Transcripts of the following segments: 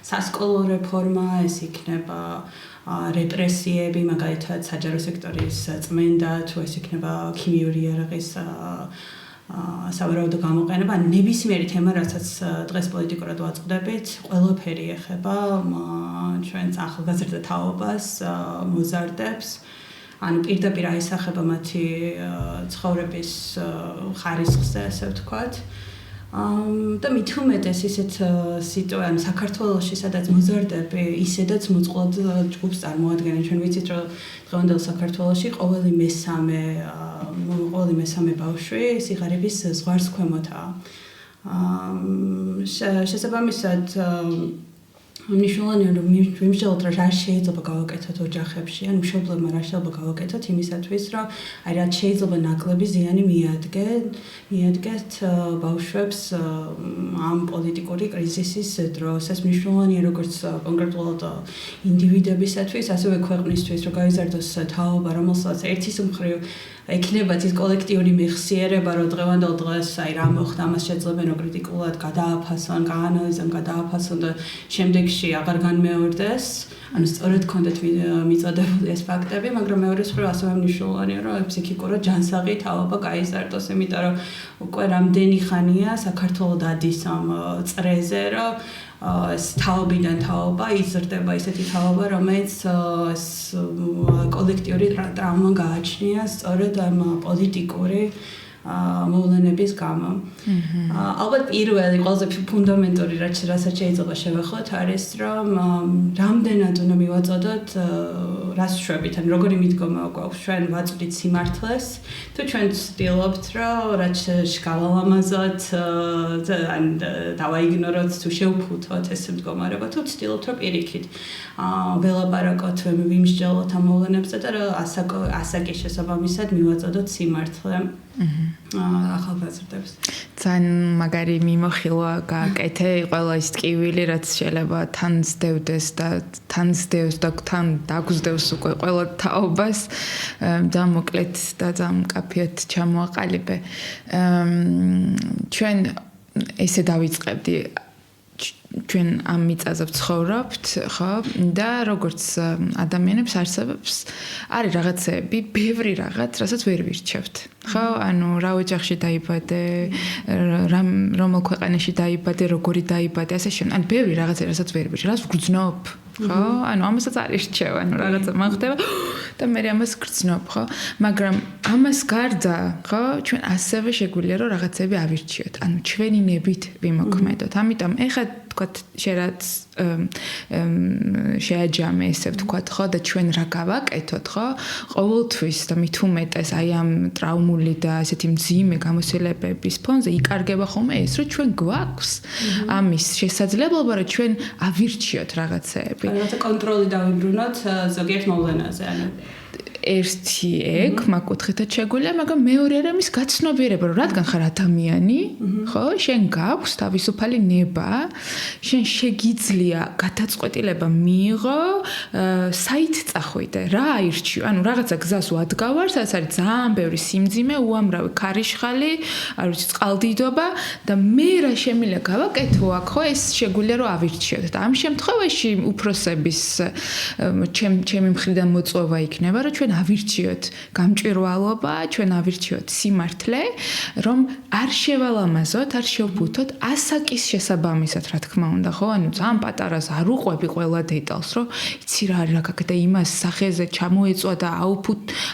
სასკოლო რეფორმა, ეს იქნება რეპრესიები, მაგალითად საჯარო სექტორის წმენდა, თუ ეს იქნება ქიმიური იარაღის სავარაუდო გამოყენება, ნებისმიერი თემა, რასაც დღეს პოლიტიკურად ვაწყდებით, ყველაფერი ეხება ჩვენს ახალგაზრდა თაობას, მოზარდებს. ანუ პირდაპირ აისახება მათი ცხოვრების ხარისხზე, ასე ვთქვათ. და მით უმეტეს ისეთ სიტუაცია საქართველოში, სადაც მოზარდები ისედაც მოწყვლად ჯგუფს წარმოადგენენ. ჩვენ ვიცით, რომ დღევანდელ საქართველოში ყოველი მესამე ბავშვი სიღარიბის ზღვარს ქვემოთაა. შესაბამისად მნიშვნელოვანია რომ ვიმსჯელოთ რა შეიძლება გავაკეთოთ ოჯახებში, ან მშობლებმა რა შეიძლება გავაკეთოთ იმისათვის, რომ აი რაც შეიძლება ნაკლები ზიანი მიადგეთ ბავშვებს ამ პოლიტიკური კრიზისის დროს. ეს მნიშვნელოვანია როგორც კონკრეტულად ინდივიდებისათვის, ასევე ქვეყნისთვის, რომ გაიზარდოს თაობა, რომელსაც ერთის მხრივ ექნებათ ის კოლექტიური მეხსიერება, რომ დღევანდელ დღეს აი რა მოხდა, ამას შეძლებენ რომ კრიტიკულად გადააფასონ, გაანალიზონ, გადააფასონ და შემდეგში აღარ განმეორდეს. ანუ სწორედ კონდეთ მიწოდებული ეს ფაქტები, მაგრამ მეორე მხრივ ასევე მნიშვნელოვანია, რომ ფსიქიკურად ჯანსაღი თაობა გაიზარდოს, იმიტომ რომ უკვე რამდენი ხანია საქართველოს დადის ამ წრეზე, რომ ეს თაობიდან თაობა იზრდება ისეთი თაობა, რომელიც ეს კოლექტიური ტრავმა გააჩნია სწორედ ამ პოლიტიკური მოვლენების გამო. ალბათ პირველი ყველაზე ფუნდამენტური რასაც შეიძლება შევეხოთ არის რომ რამდენად უნდა მივაწოდოთ რას შვებით, ან როგორი მიდგომა გვაქვს ჩვენ ვაწვდით სიმართლეს, თუ ჩვენ ვცდილობთ რომ რაც შეგავალამაზოთ, ან დავაიგნოროთ თუ შევფუთოთ ეს მდგომარეობა, თუ ვცდილობთ რომ პირიქით ველაპარაკოთ, ვიმსჯელოთ ამ მოვლენებზე და რომ ასაკის შესაბამისად მივაწოდოთ სიმართლე. ახალგაზრდებს. ძალიან მაგარი მიმოხილვა გააკეთე, ყველა ის ტკივილი, რაც შეიძლება თან ზდევდეს და თან დაგზდევს უკვე ყველა თაობას და მოკლედ და ძალიან მკაფიოდ ჩამოაყალიბე. ჩვენ ესე დავიწყებდი ჩვენ ამ მიწაზე ვცხოვრობთ, ხო? და როგორც ადამიანებს არსებობს არის რაღაცები, ბევრი რაღაც, რასაც ვერ ვირჩევთ. ხო? ანუ რა ოჯახში დაიბადე, რომელ ქვეყანაში დაიბადე, როგორი დაიბადე, ასე შემდეგ. ანუ ბევრი რაღაცა, რასაც ვერ ვირჩევ, რაც ვგრძნობ. ხო? ანუ ამასაც არ ირჩევ, ანუ რაღაცა მოხდება და მე ამას გრძნობ, ხო? მაგრამ ამას გარდა, ხო, ჩვენ ასევე შეგვიძლია რომ რაღაცები ავირჩიოთ. ანუ ჩვენი ნებით ვიმოქმედოთ. ამიტომ ეხლა ვთქვათ, შეიძლება შეაჯამე ესე ვთქვათ, ხო, და ჩვენ რა გავაკეთოთ, ხო? ყოველთვის და მით უმეტეს აი ამ ტრავმული და ესეთი მძიმე გამოსალებების ფონზე იკარგება ხოლმე ეს, რომ ჩვენ გვაქვს ამის შესაძლებლობა, რომ ჩვენ ავირჩიოთ რაღაცეები. რაღაცა კონტროლი დავიბრუნოთ ზოგიერთ მოვლენაზე, ანუ ერთი ეგ მაგკუთხითაც შეგვიძლია, მაგრამ მეორე არის მის გაცნობიერება, რომ რადგან ხარ ადამიანი, ხო, შენ გაქვს თავისუფალი ნება, შენ შეგიძლია გადაწყვეტილება მიიღო, საით წახვიდე, რა აირჩიო, ანუ რაღაცა გზას ვადგავარ, სადაც არის ძალიან ბევრი სიმძიმე, უამრავი ქარიშხალი, არ ვიცი, წყალდიდობა და მე რა შემიძლია გავაკეთო აქ, ხო, ეს შეგვიძლია რომ ავირჩიოთ და ამ შემთხვევაში უფროსების ჩემი მხრიდან მოწვევა იქნება, რომ ჩვენ ავირჩიოთ გამჭვირვალობა, ჩვენ ავირჩიოთ სიმართლე, რომ არ შევალამაზოთ, არ შევფუთოთ ასაკის შესაბამისად, რა თქმა უნდა, ხო? ანუ ძალიან პატარას არ უყვები ყველა დეტალს, რომ იცი რა არის, რა გაკეთე იმას სახეზე ჩამოეწვა და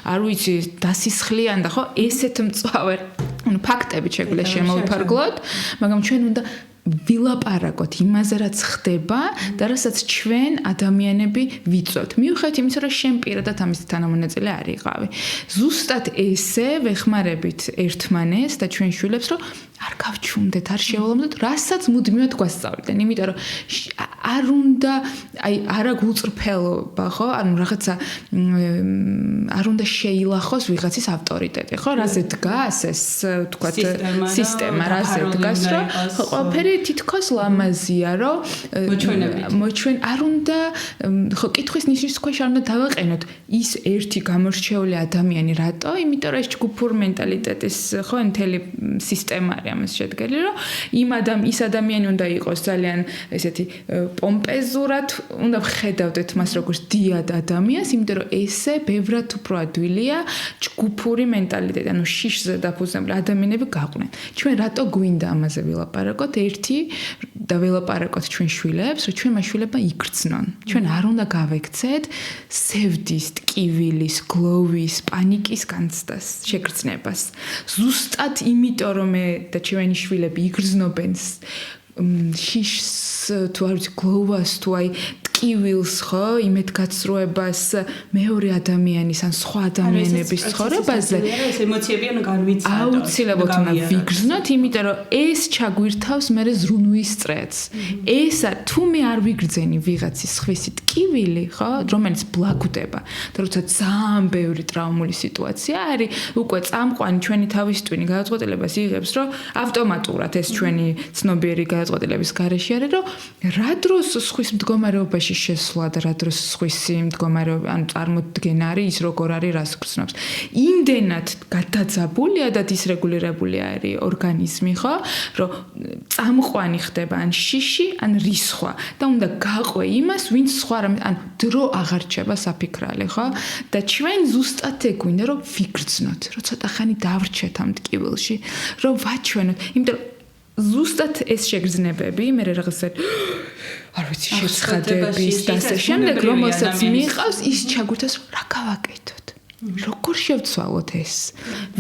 არ ვიცი, დასისხლიან და ხო, ესეთ მწვავე, ანუ ფაქტები შეგვიძლია შემოვიფარგლოთ, მაგრამ ჩვენ უნდა ვილაპარაკოთ იმაზე, რაც ხდება და რასაც ჩვენ ადამიანები ვიწვევთ. მიუხედავად იმისა, რომ შენ პირადად ამის თანამონაწილე არ იყავი. ზუსტად ესე ვეხმარებით ერთმანეს და ჩვენ შვილებს, რომ არ გავჩუნდეთ, არ შევალამაზოთ, რასაც მუდმივად გვასწავლდნენ. იმიტომ რომ არ უნდა აი არა გულწრფელობა, ხო? ანუ რაღაცა არ უნდა შეილახოს ვიღაცის ავტორიტეტი, ხო? რაზე დგას ეს თქვა სისტემა, რაზე დგას, რომ ყველაფერი თითქოს ლამაზია, რომ მოჩვენ არ უნდა ხო კითხვის ნიშნის ქვეშ არ უნდა დავაყენოთ ის ერთი გამორჩეული ადამიანი რატო? იმიტომ რომ ეს ჯგუფურ მენტალიტეტის ხო მთელი სისტემა არის ამას შედგენილი, რომ ის ადამიანი უნდა იყოს ძალიან ესეთი პომპეზურად, უნდა ხედავდეთ მას როგორც დიად ადამიანს, იმიტომ რომ ესე ბევრად უფრო ადვილია ჯგუფური მენტალიტეტი, ანუ შიშზე დაფუძნებული ადამიანები გაყვნენ. ჩვენ რატო გვინდა ამაზე ვილაპარაკოთ? ერთი და ვილაპარაკოთ ჩვენ შვილებს, რომ ჩვენ მაშვილებმა იგრძნონ. ჩვენ არ უნდა გავექცეთ სევდის, ტკივილის, გლოვის, პანიკის განცდას, შეგრძნებას. ზუსტად იმიტომ რომ მე და ჩვენი შვილები იგრძნობენ შიშს თუ არ ვიცი გლოვას თუ აი ტკივილს ხო იმედგაცრუებას მეორე ადამიანის ან სხვა ადამიანების ცხოვრებაზე ეს ემოციები ანუ განვიცადოთ აუცილებლად უნდა ვიგრძნოთ იმიტომ რომ ეს ჩაგვირთავს მე ზრუნვის წრეც ესა თუ მე არ ვიგრძენი ვიღაცის ხვისი ტკივილი ხო რომელიც ბლაგდება და როცა ძალიან ბევრი ტრავმული სიტუაცია არის უკვე წამყვანი ჩვენი თავის ტვინი გადაწყვეტილებას იღებს რომ ავტომატურად ეს ჩვენი ცნობიერი გადაწყვეტილების გარეშე არის რომ რა დროს სხვის მდგომარეობაში შესვლა და რა დროს სხვისი მდგომარეობა ან წარმოდგენა არის ის როგორ არის რას გრძნობს. იმდენად გადაძაბულია და დისრეგულირებული არის ორგანიზმი, ხო? რომ წამყვანი ხდება ან შიში, ან რისხვა და უნდა გაყვე იმას, ვინც სხვა ან დრო აღარ რჩება საფიქრალე, ხო? და ჩვენ ზუსტად ეგ გვინდა რომ ვიგრძნოთ, რომ ცოტა ხანი დავრჩეთ ამ ტკივილში, რომ ვაჩვენოთ, იმიტომ რომ ზუსტად ეს შეგრძნებები, მე რაღაცა არ ვიცი, შეცხადების და ასე შემდეგ, რომელსაც მიყავს, ის ჩაგვირთავს, რა გავაკეთოთ? როგორ შევცვალოთ ეს?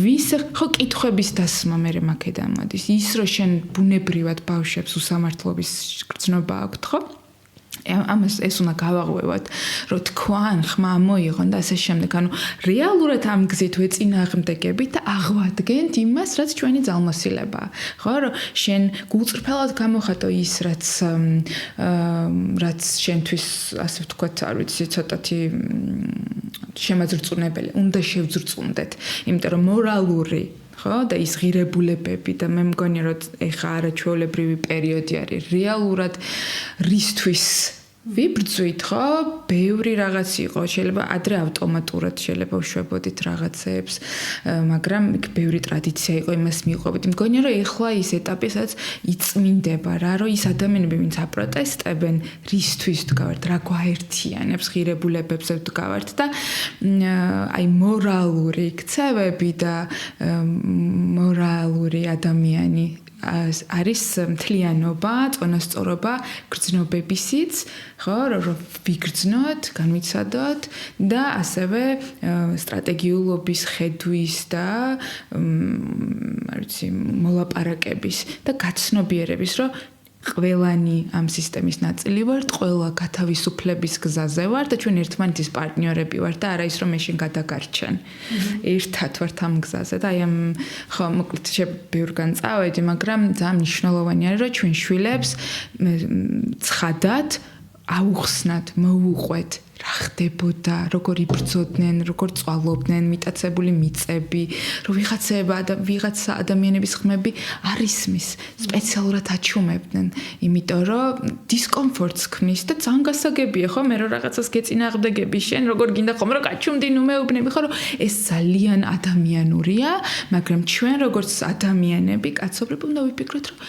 ვის ხო კითხვების დასმა მე მაქედან მოდის. ის რომ შენ ბუნებრივად ბავშვებს უსამართლობის გრძნობა აქვთ, ხო? ამას ეს უნდა გავაღვევათ, რომ თქვან ხმა მოიღონ და ასე შემდეგ. ანუ რეალურად ამ გზით ვეწინააღმდეგებით და აღვადგენთ იმას, რაც ჩვენი ძალმოსილებაა. ხო, რომ შენ გულწრფელად გამოხატო ის, რაც შენთვის, ასე ვთქვათ, არ ვიცი, ცოტათი შემაძრწუნებელი, უნდა შევძრწუნდეთ, იმიტომ რომ მორალური ხო და ის ღირებულებები და მე მგონი რომ ეხა არაჩვეულებრივი პერიოდი არის რეალურად რისთვის ვიბრძვით ხო ბევრი რაღაც იყო შეიძლება ადრე ავტომატურად შეიძლება ვშვებოდით რაღაცებს მაგრამ ბევრი ტრადიცია იყო იმას მიყვებით მგონია რომ ეხლა ის ეტაპი სადაც იწმინდება რა რომ ის ადამიანები ვინც აპროტესტებენ რისთვის ვდგავართ რა გვაერთიანებს ღირებულებებს ვდგავართ და აი მორალური ქცევები და მორალური ადამიანი არის მთლიანობა, წონასწორობა, გრძნობებისიც, ხო, რომ ვიგრძნოთ, განვიცადოთ და ასევე სტრატეგიულობის ხედვის და არ ვიცი, მოლაპარაკების და გაცნობიერების, რომ ყველანი ამ სისტემის ნაწილი ვართ, ყველა გათავისუფლების გზაზე ვართ და ჩვენ ერთმანეთის პარტნიორები ვართ და არა ის რომ მე შენ გადაგარჩენ. ერთად ვართ ამ გზაზე და აი ამ ხო მოკლედ ბევრგან წავედი, მაგრამ ძალიან მნიშვნელოვანი არის რომ ჩვენ შვილებს ცხადად აუხსნათ, მოუყვეთ რა ხდებოდა, როგორ იბრძოდნენ, როგორ წვალობდნენ, მიტაცებული მიწები, რომ ვიღაცა ადამიანების ხმები არ ისმის, სპეციალურად აჩუმებდნენ, იმიტომ რომ დისკომფორტს ქმნის და ძალიან გასაგებია, ხო, მე რომ რაღაცას გეწინააღმდეგები შენ, როგორ გინდა ხომ რომ გაჩუმდი, ნუ მეუბნები, ხო, რომ ეს ძალიან ადამიანურია, მაგრამ ჩვენ როგორც ადამიანები, კაცობრები უნდა ვიფიქროთ, რომ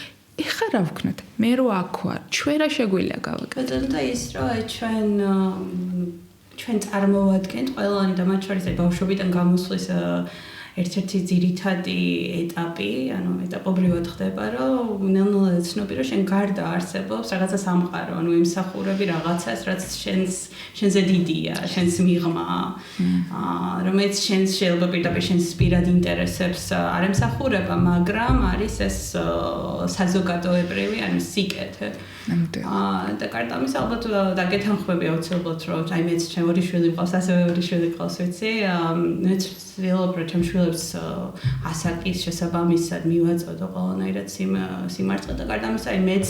ეხლა რა ვქნათ? მე რო აქ ვარ, ჩვენ რა შეგვიძლია გავაკეთოთ? და ის რომ ჩვენ წარმოვადგენთ ყველანი და მათ შორის ბავშვობიდან გამოსვლის ერთ-ერთი ძირითადი ეტაპი, ანუ ეტაპობრივად ხდება, რომ ნელ-ნელა ეცნობი, რომ შენ გარდა არსებობს რაღაცა სამყარო, ანუ ემსახურები რაღაცას, რაც შენზე დიდია, შენს მიღმა, რომელიც შენს შეიძლება პირდაპირ შენს პირად ინტერესებს არ ემსახურება, მაგრამ არის ეს საზოგადოებრივი, ანუ სიკეთე. და გარდა ამისა ალბათ დაგეთანხმები აუცილებლად, რომ აი მეც ჩემ ორი შვილი მყავს, ასევე ორი შვილი მყავს, ვიცი, მეც ვცდილობ რომ ჩემ შვილებს ასაკის შესაბამისად მივაწოდო ყველანაირად სიმართლე და გარდა ამისა მეც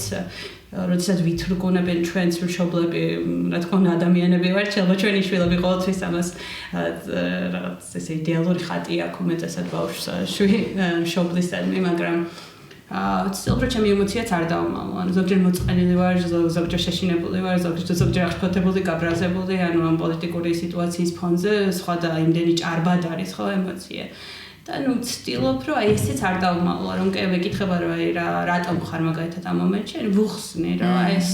როდესაც ვითრგუნებენ ჩვენს მშობლები, რა თქმა უნდა, ადამიანები ვართ, შეიძლება ჩვენი შვილები ყოველთვის ამას რაღაც ესე იდეალური ხატი აქვს უმეტესად ბავშვს მშობლისადმი, მაგრამ ცდილობ რომ ჩემი ემოციაც არ დავმალო. ანუ ზოგჯერ მოწყენილი ვარ, ზოგჯერ შეშინებული ვარ, ზოგჯერ აღშფოთებული, გაბრაზებული, ანუ ამ პოლიტიკური სიტუაციის ფონზე სხვა და იმდენი ჭარბად არის ხო ემოცია. და ნუ ცდილობ რომ აი ესეც არ დავმალო, რომ კი მეკითხება რომ აი რატომ ხარ მაგალითად ამ მომენტში, ანუ ვუხსნი რომ აი ეს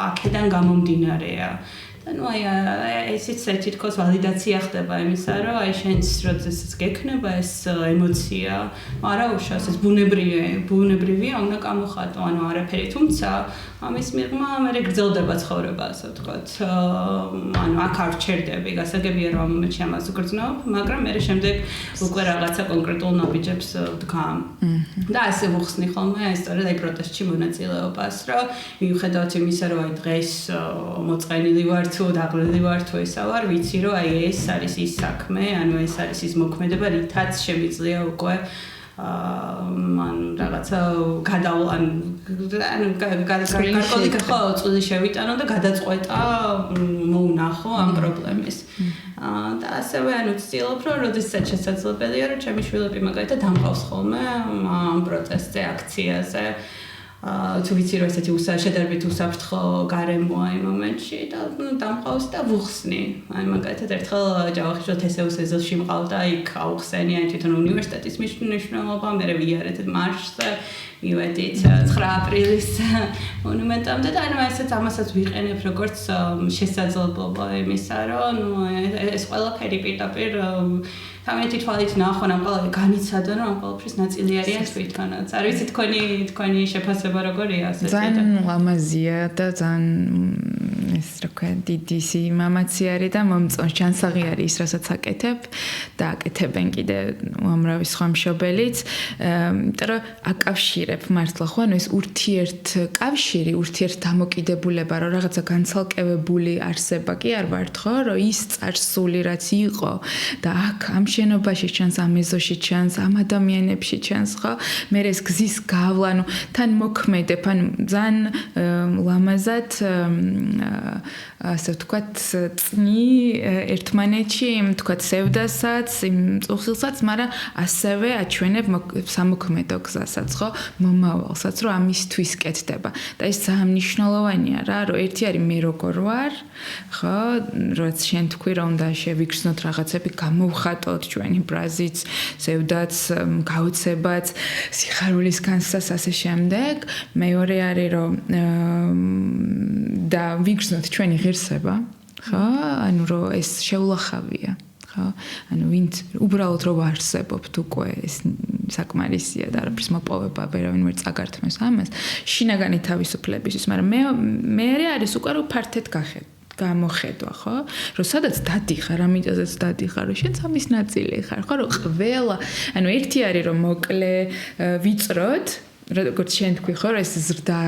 აქედან გამომდინარეა. და ნუ აი ესეც თითქოს ვალიდაცია ხდება იმისა, რომ აი შენს როდესაც გექნება ეს ემოცია, არა უშავს ეს ბუნებრივია, უნდა გამოხატო, ანუ არაფერი, თუმცა ამის მიღმა მე გრძელდება ცხოვრება, ასე ვთქვათ. ანუ აქ არ ჩერდები, გასაგებია რომ ამ მომენტში ამას უგრძნობ, მაგრამ მე შემდეგ უკვე რაღაცა კონკრეტულ ნაბიჯებს ვდგამ. და ასე ვუხსნი ხოლმე აი სწორედ აი პროტესტში მონაწილეობას, რომ მიუხედავად იმისა, რომ აი დღეს მოწყენილი ვარ თუ დაღლილი ვარ თუ ესა ვარ, ვიცი რომ აი ეს არის ის საქმე, ანუ ეს არის ის მოქმედება, რითაც შემიძლია უკვე ან რაღაცა გარკვეული ხო წვლილი შევიტანო და გადაწყვეტა მოუნახო ამ პრობლემის. და ასევე ანუ ვცდილობ რომ როდესაც შესაძლებელია რომ ჩემი შვილები მაგალითად დამყავს ხოლმე ამ პროტესტზე, აქციაზე. თუ ვიცი რომ ესეთი შედარებით უსაფრთხო გარემოა იმ მომენტში და დამყავს და ვუხსნი. აი მაგალითად ერთხელ ჯავახიშვილ თესეუს ეზოში მყავდა იქ აუხსენი აი თვითონ უნივერსიტეტის მნიშვნელობა, მე ვიარეთ მარშზე, მივედით 9 აპრილის მონუმენტამდე და ანუ ესეც ამასაც ვიყენებ როგორც შესაძლებლობა იმისა, რომ ნუ ეს ყველაფერი პირდაპირ თამეთი თვალით ნახონ ამ ყველაფერი განიცადა, რომ ამ ყველაფრის ნაწილი არიან თვითონაც. არ ვიცი თქვენი შეფასება როგორია ასეთი და ძალიან ლამაზია და ძალიან ეს რა ქვია დიდი სიმამაცი არის და მომწონს ჩანსაღი არის ის რასაც აკეთებ და აკეთებენ კიდე უამრავი სხვა მშობელიც, იმიტომ რომ აკავშირებ მართლა ხო ანუ ეს ურთიერთკავშირი, ურთიერთდამოკიდებულება, რომ რაღაცა განცალკევებული არსება კი არ ვართ ხო, რომ ის წარსული რაც იყო და აქ ამ შენობაში ჩანს, ამ ეზოში ჩანს, ამ ადამიანებში ჩანს ხო, მე ეს გზის გავლა, ანუ თან მოქმედებ, ანუ ძალიან ლამაზად ასე ვთქვათ, წნი ერთმანეთში, ვთქვათ, სევდასაც, იმ წუხილსაც, მაგრამ ასევე აჩვენებ სამოქმედო გზასაც, ხო, მომავალსაც, რომ ამისთვის კეთდება. და ეს ძალიან მნიშვნელოვანია რა, რომ ერთი არის მე როგორ ვარ, ხო, რაც შენ თქვი, რომ უნდა შევიგრძნოთ რაღაცები, გამოვხატოთ ჩვენი ბრაზიც, სევდაც, გაოცებაც, სიხარულის განცდას ასე შემდეგ. მეორე არის, რომ და ვიგრძნოთ ჩვენი ღირსება, ხო? ანუ რომ ეს შეულახავია, ხო? ანუ ვინც უბრალოდ რომ არსებობთ უკვე ეს საკმარისია და არაფრის მოპოვება ვერავინ ვერ წაგართმევს ამას. შინაგანი თავისუფლებისთვის, მაგრამ მე არის უკვე რომ ფართედ გამოხედვა, ხო? რომ სადაც დადიხარ, ამიტომაც დადიხარ, რომ შენც ამის ნაწილი ხარ, ხო? რომ ყველა, ანუ ერთი არის რომ მოკლე ვიწროთ როგორც შენ თქვი ხო ეს ზრდა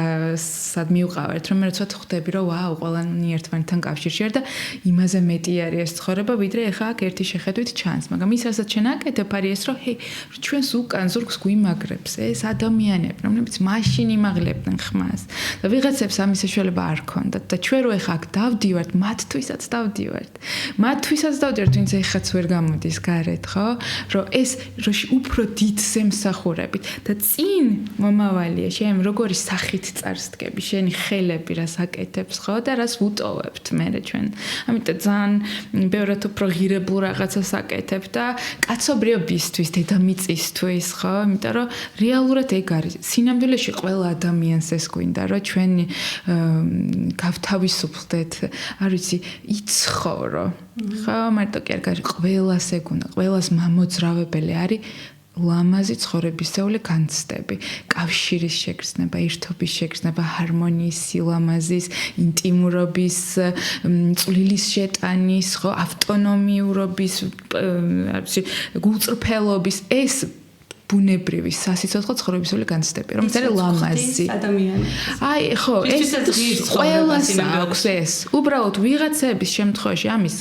სად მივყავართ რომ მე როცა ხვდები რომ ვაუ ყველანი ერთმანეთთან კავშირში არის და იმაზე მეტი არის ეს ცხოვრება ვიდრე ეხა აქ ერთი შეხედვით ჩანს მაგრამ ის რასაც შენ აკეთებ არის ეს რომ ჰეი ჩვენს უკან ზურგს გვიმაგრებს ეს ადამიანები რომლებიც მაშინ იმაღლებდნენ ხმას და ვიღაცებს ამის საშუალება არ ქონდათ და ჩვენ რო ეხა აქ დავდივართ მათთვისაც დავდივართ ვინც ეხაც ვერ გამოდის გარეთ ხო რომ ეს უფრო დიდ სემსახურებით და წინ მომავალია შენ როგორი სახით წარსდგები შენი ხელები რას აკეთებს ხო და რას ვუტოვებთ მე ჩვენ ამიტომ ძალიან ბევრად უფრო ღირებულ რაღაცას აკეთებ და კაცობრიობისთვის დედამიწისთვის ხო იმიტომ რომ რეალურად ეგ არის სინამდვილეში ყველა ადამიანს ეს გვინდა რომ ჩვენი გავთავისუფლდეთ არ ვიცი იცხოვრო ხო მარტო კი არ გარი ყველას ეგ უნდა ყველას მამოძრავებელი არის ლამაზი ცხოვრებისეული განცდები, კავშირის შეგრძნება, ერთობის შეგრძნება, ჰარმონიის, სილამაზის, ინტიმურობის, წვლილის შეტანის, ხო, ავტონომიურობის, გულწრფელობის, ეს ბუნებრივი სასიცოცხლო ცხოვრებისული განცდები, რომელიც არის ლამაზი. აი, ხო, ეს ყველას აქვს ეს. უბრალოდ ვიღაცების შემთხვევაში ამის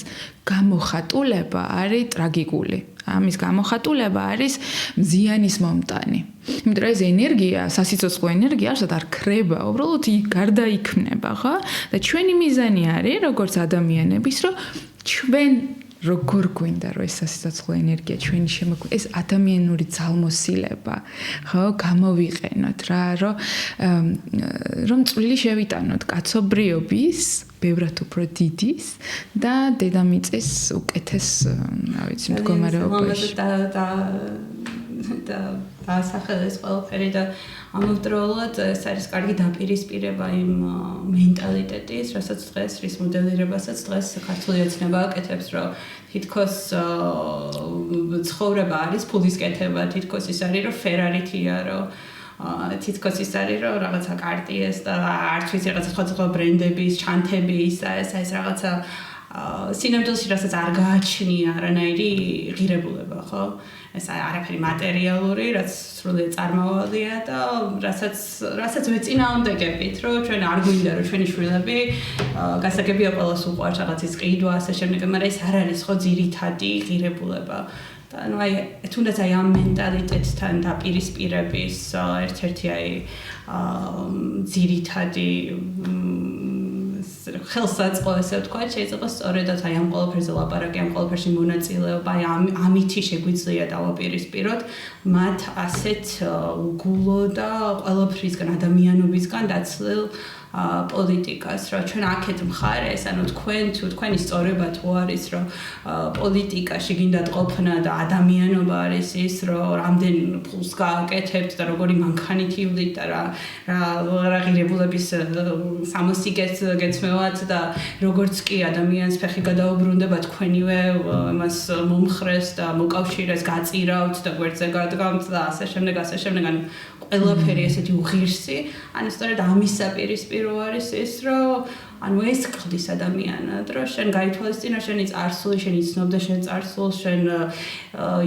გამოხატულება არის ტრაგიკული. ამის გამოხატულება არის მზიანის მომტანი. იმიტომ რომ ეს ენერგია, სასიცოცხლო ენერგია არსად არ ქრება, უბრალოდ გარდაიქმნება, ხო? და ჩვენი მიზანი არის, როგორც ადამიანების, რომ ჩვენ როგორ გვინდა რომ ეს სასიცოცხლო ენერგია ჩვენი შემოგვი ეს ადამიანური ძალმოსილება ხო გამოვიყენოთ რა რომ წვლილი შევიტანოთ კაცობრიობის ბევრად უფრო დიდის და დედამიწის უკეთეს რა ვიცი მდგომარეობაში და ასახელეს ყველაფერი და ამავდროულად ეს არის კარგი დაპირისპირება იმ მენტალიტეტის, რასაც დღეს რის მოდელირებასაც დღეს ქართული ოცნება აკეთებს, რომ თითქოს ცხოვრება არის ფულის კეთება, თითქოს ის არის, რომ ფერარითია, რომ თითქოს ის არის, რომ რაღაცა კარტიეს და არც ვიცი რაღაცა სხვადასხვა ბრენდების, ჩანთების და ეს რაღაცა სინამდვილეში რასაც არ გააჩნია არანაირი ღირებულება, ხო? ეს არაფერი მატერიალური, რაც სრულიად წარმავალია და რასაც ვეწინააღმდეგებით, რომ ჩვენ არ გვინდა რომ ჩვენი შვილები გასაგებია ყველას უყვარს რაღაცის ყიდვა, ასე შემდეგ, მაგრამ ეს არ არის ხო ძირითადი ღირებულება. და ანუ აი თუნდაც აი ამ მენტალიტეტთან დაპირისპირების ერთ-ერთი აი ძირითადი ხელსაწყო ესე ვთქვათ, შეიძლება სწორედაც აი ამ ყველაფერზე ლაპარაკი, ამ ყველაფერში მონაწილეობა, აი ამითი შეგვიძლია დავაპირისპიროთ მათ ასეთ უგულო და ყველაფრისგან ადამიანობისგან დაცლილ პოლიტიკას, რომ ჩვენ აქეთ მხარეს, ანუ თქვენი სწორება თუ არის, რომ პოლიტიკაში გინდათ ყოფნა და ადამიანობა არის ის, რომ რამდენ ფულს გააკეთებთ და როგორი მანქანითივლით და რა ღირებულების სამოსი გეცმევათ და როგორც კი ადამიანს ფეხი გადაუბრუნდება თქვენივე მას მომხრეს და მოკავშირეს გაწირავთ და გვერდზე გადგამთ და ასე შემდეგ, ანუ ყველაფერი ესეთი უღირსი, ანუ სწორედ ამის საპირისპირო არის ის, რომ ანუ ეს ყდის ადამიანად, რომ შენ გაითვალისწინო შენი წარსული, შენ იცნობდე შენ წარსულს, შენ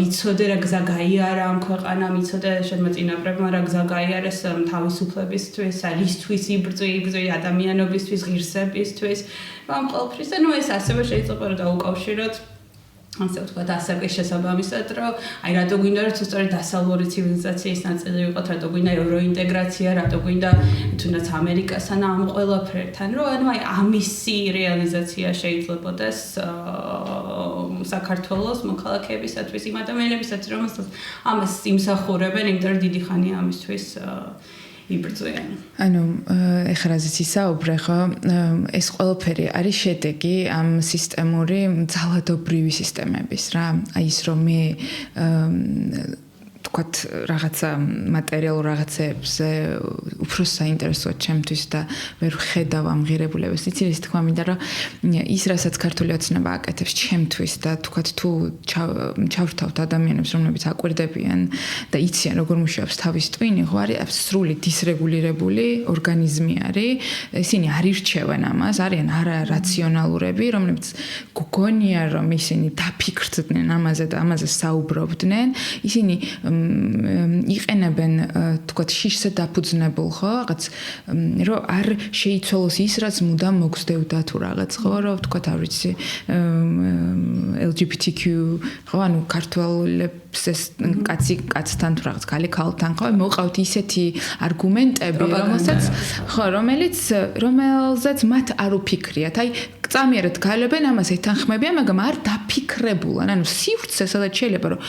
იცოდე რა გზა გაიარა ამ ქვეყანამ, იცოდე შენმა წინაპრებმა რა გზა გაიარეს თავისუფლებისთვის, რისთვის იბრძვი ადამიანობისთვის, ღირსებისთვის, ამ ყველაფრის და ნუ ეს ასევე შეიძლება რომ დაუკავშიროთ ასე ვთქვათ, ასაკი შესაბამისად, რომ აი რატო გვინდა რომ სწორედ დასავლური ცივილიზაციის ნაწილი ვიყოთ, რატო გვინდა ევროინტეგრაცია, რატო გვინდა თუნდაც ამერიკასთან ამ ყველაფერთან, რომ ანუ აი ამისი რეალიზაცია შეიძლებოდეს საქართველოს მოქალაქეებისათვის, იმ ადამიანებისათვის, რომელსაც ამას იმსახურებენ, იმიტომ რომ დიდი ხანია ამისთვის იბრძვიან. ანუ ეხლა რაზეც ისაუბრე, ხო, ეს ყველაფერი არის შედეგი ამ სისტემური ძალადობრივი სისტემების, რა. აი ის რომ მე თქვათ რაღაცა მატერიალურ რაღაცებზე უფრო საინტერესოა ჩემთვის და ვერ ხედავ ამ ღირებულებას. იცი ეს თქვა მინდა რომ ის რასაც ქართული ოცნება აკეთებს ჩემთვის და თქვათ თუ ჩავრთავთ ადამიანებს რომლებიც აკვირდებიან და იციან როგორ მუშაობს თავის ტვინი, ხო არის სრული დისრეგულირებული ორგანიზმი არის. ისინი არ ირჩევენ ამას, არიან არარაციონალურები, რომლებიც გგონია რომ ისინი დაფიქრდნენ ამაზე და ამაზე საუბრობდნენ. ისინი იყენებენ თქვათ შიშზე დაფუძნებულ ხო რაღაც რომ არ შეიცვალოს ის რაც მუდამ მოგზდევდა თუ რაღაც ხო რომ თქვათ არ ვიცი LGBTQ ხო ანუ ქართველებს ეს კაცთან თუ რაღაც ქალთან ხო მოყავთ ისეთი არგუმენტები რომელზეც მათ არ უფიქრიათ აი წამიერად გალებენ ამას ეთანხმებიან მაგრამ არ დაფიქრებულან ანუ სივრცე სადაც შეიძლება რომ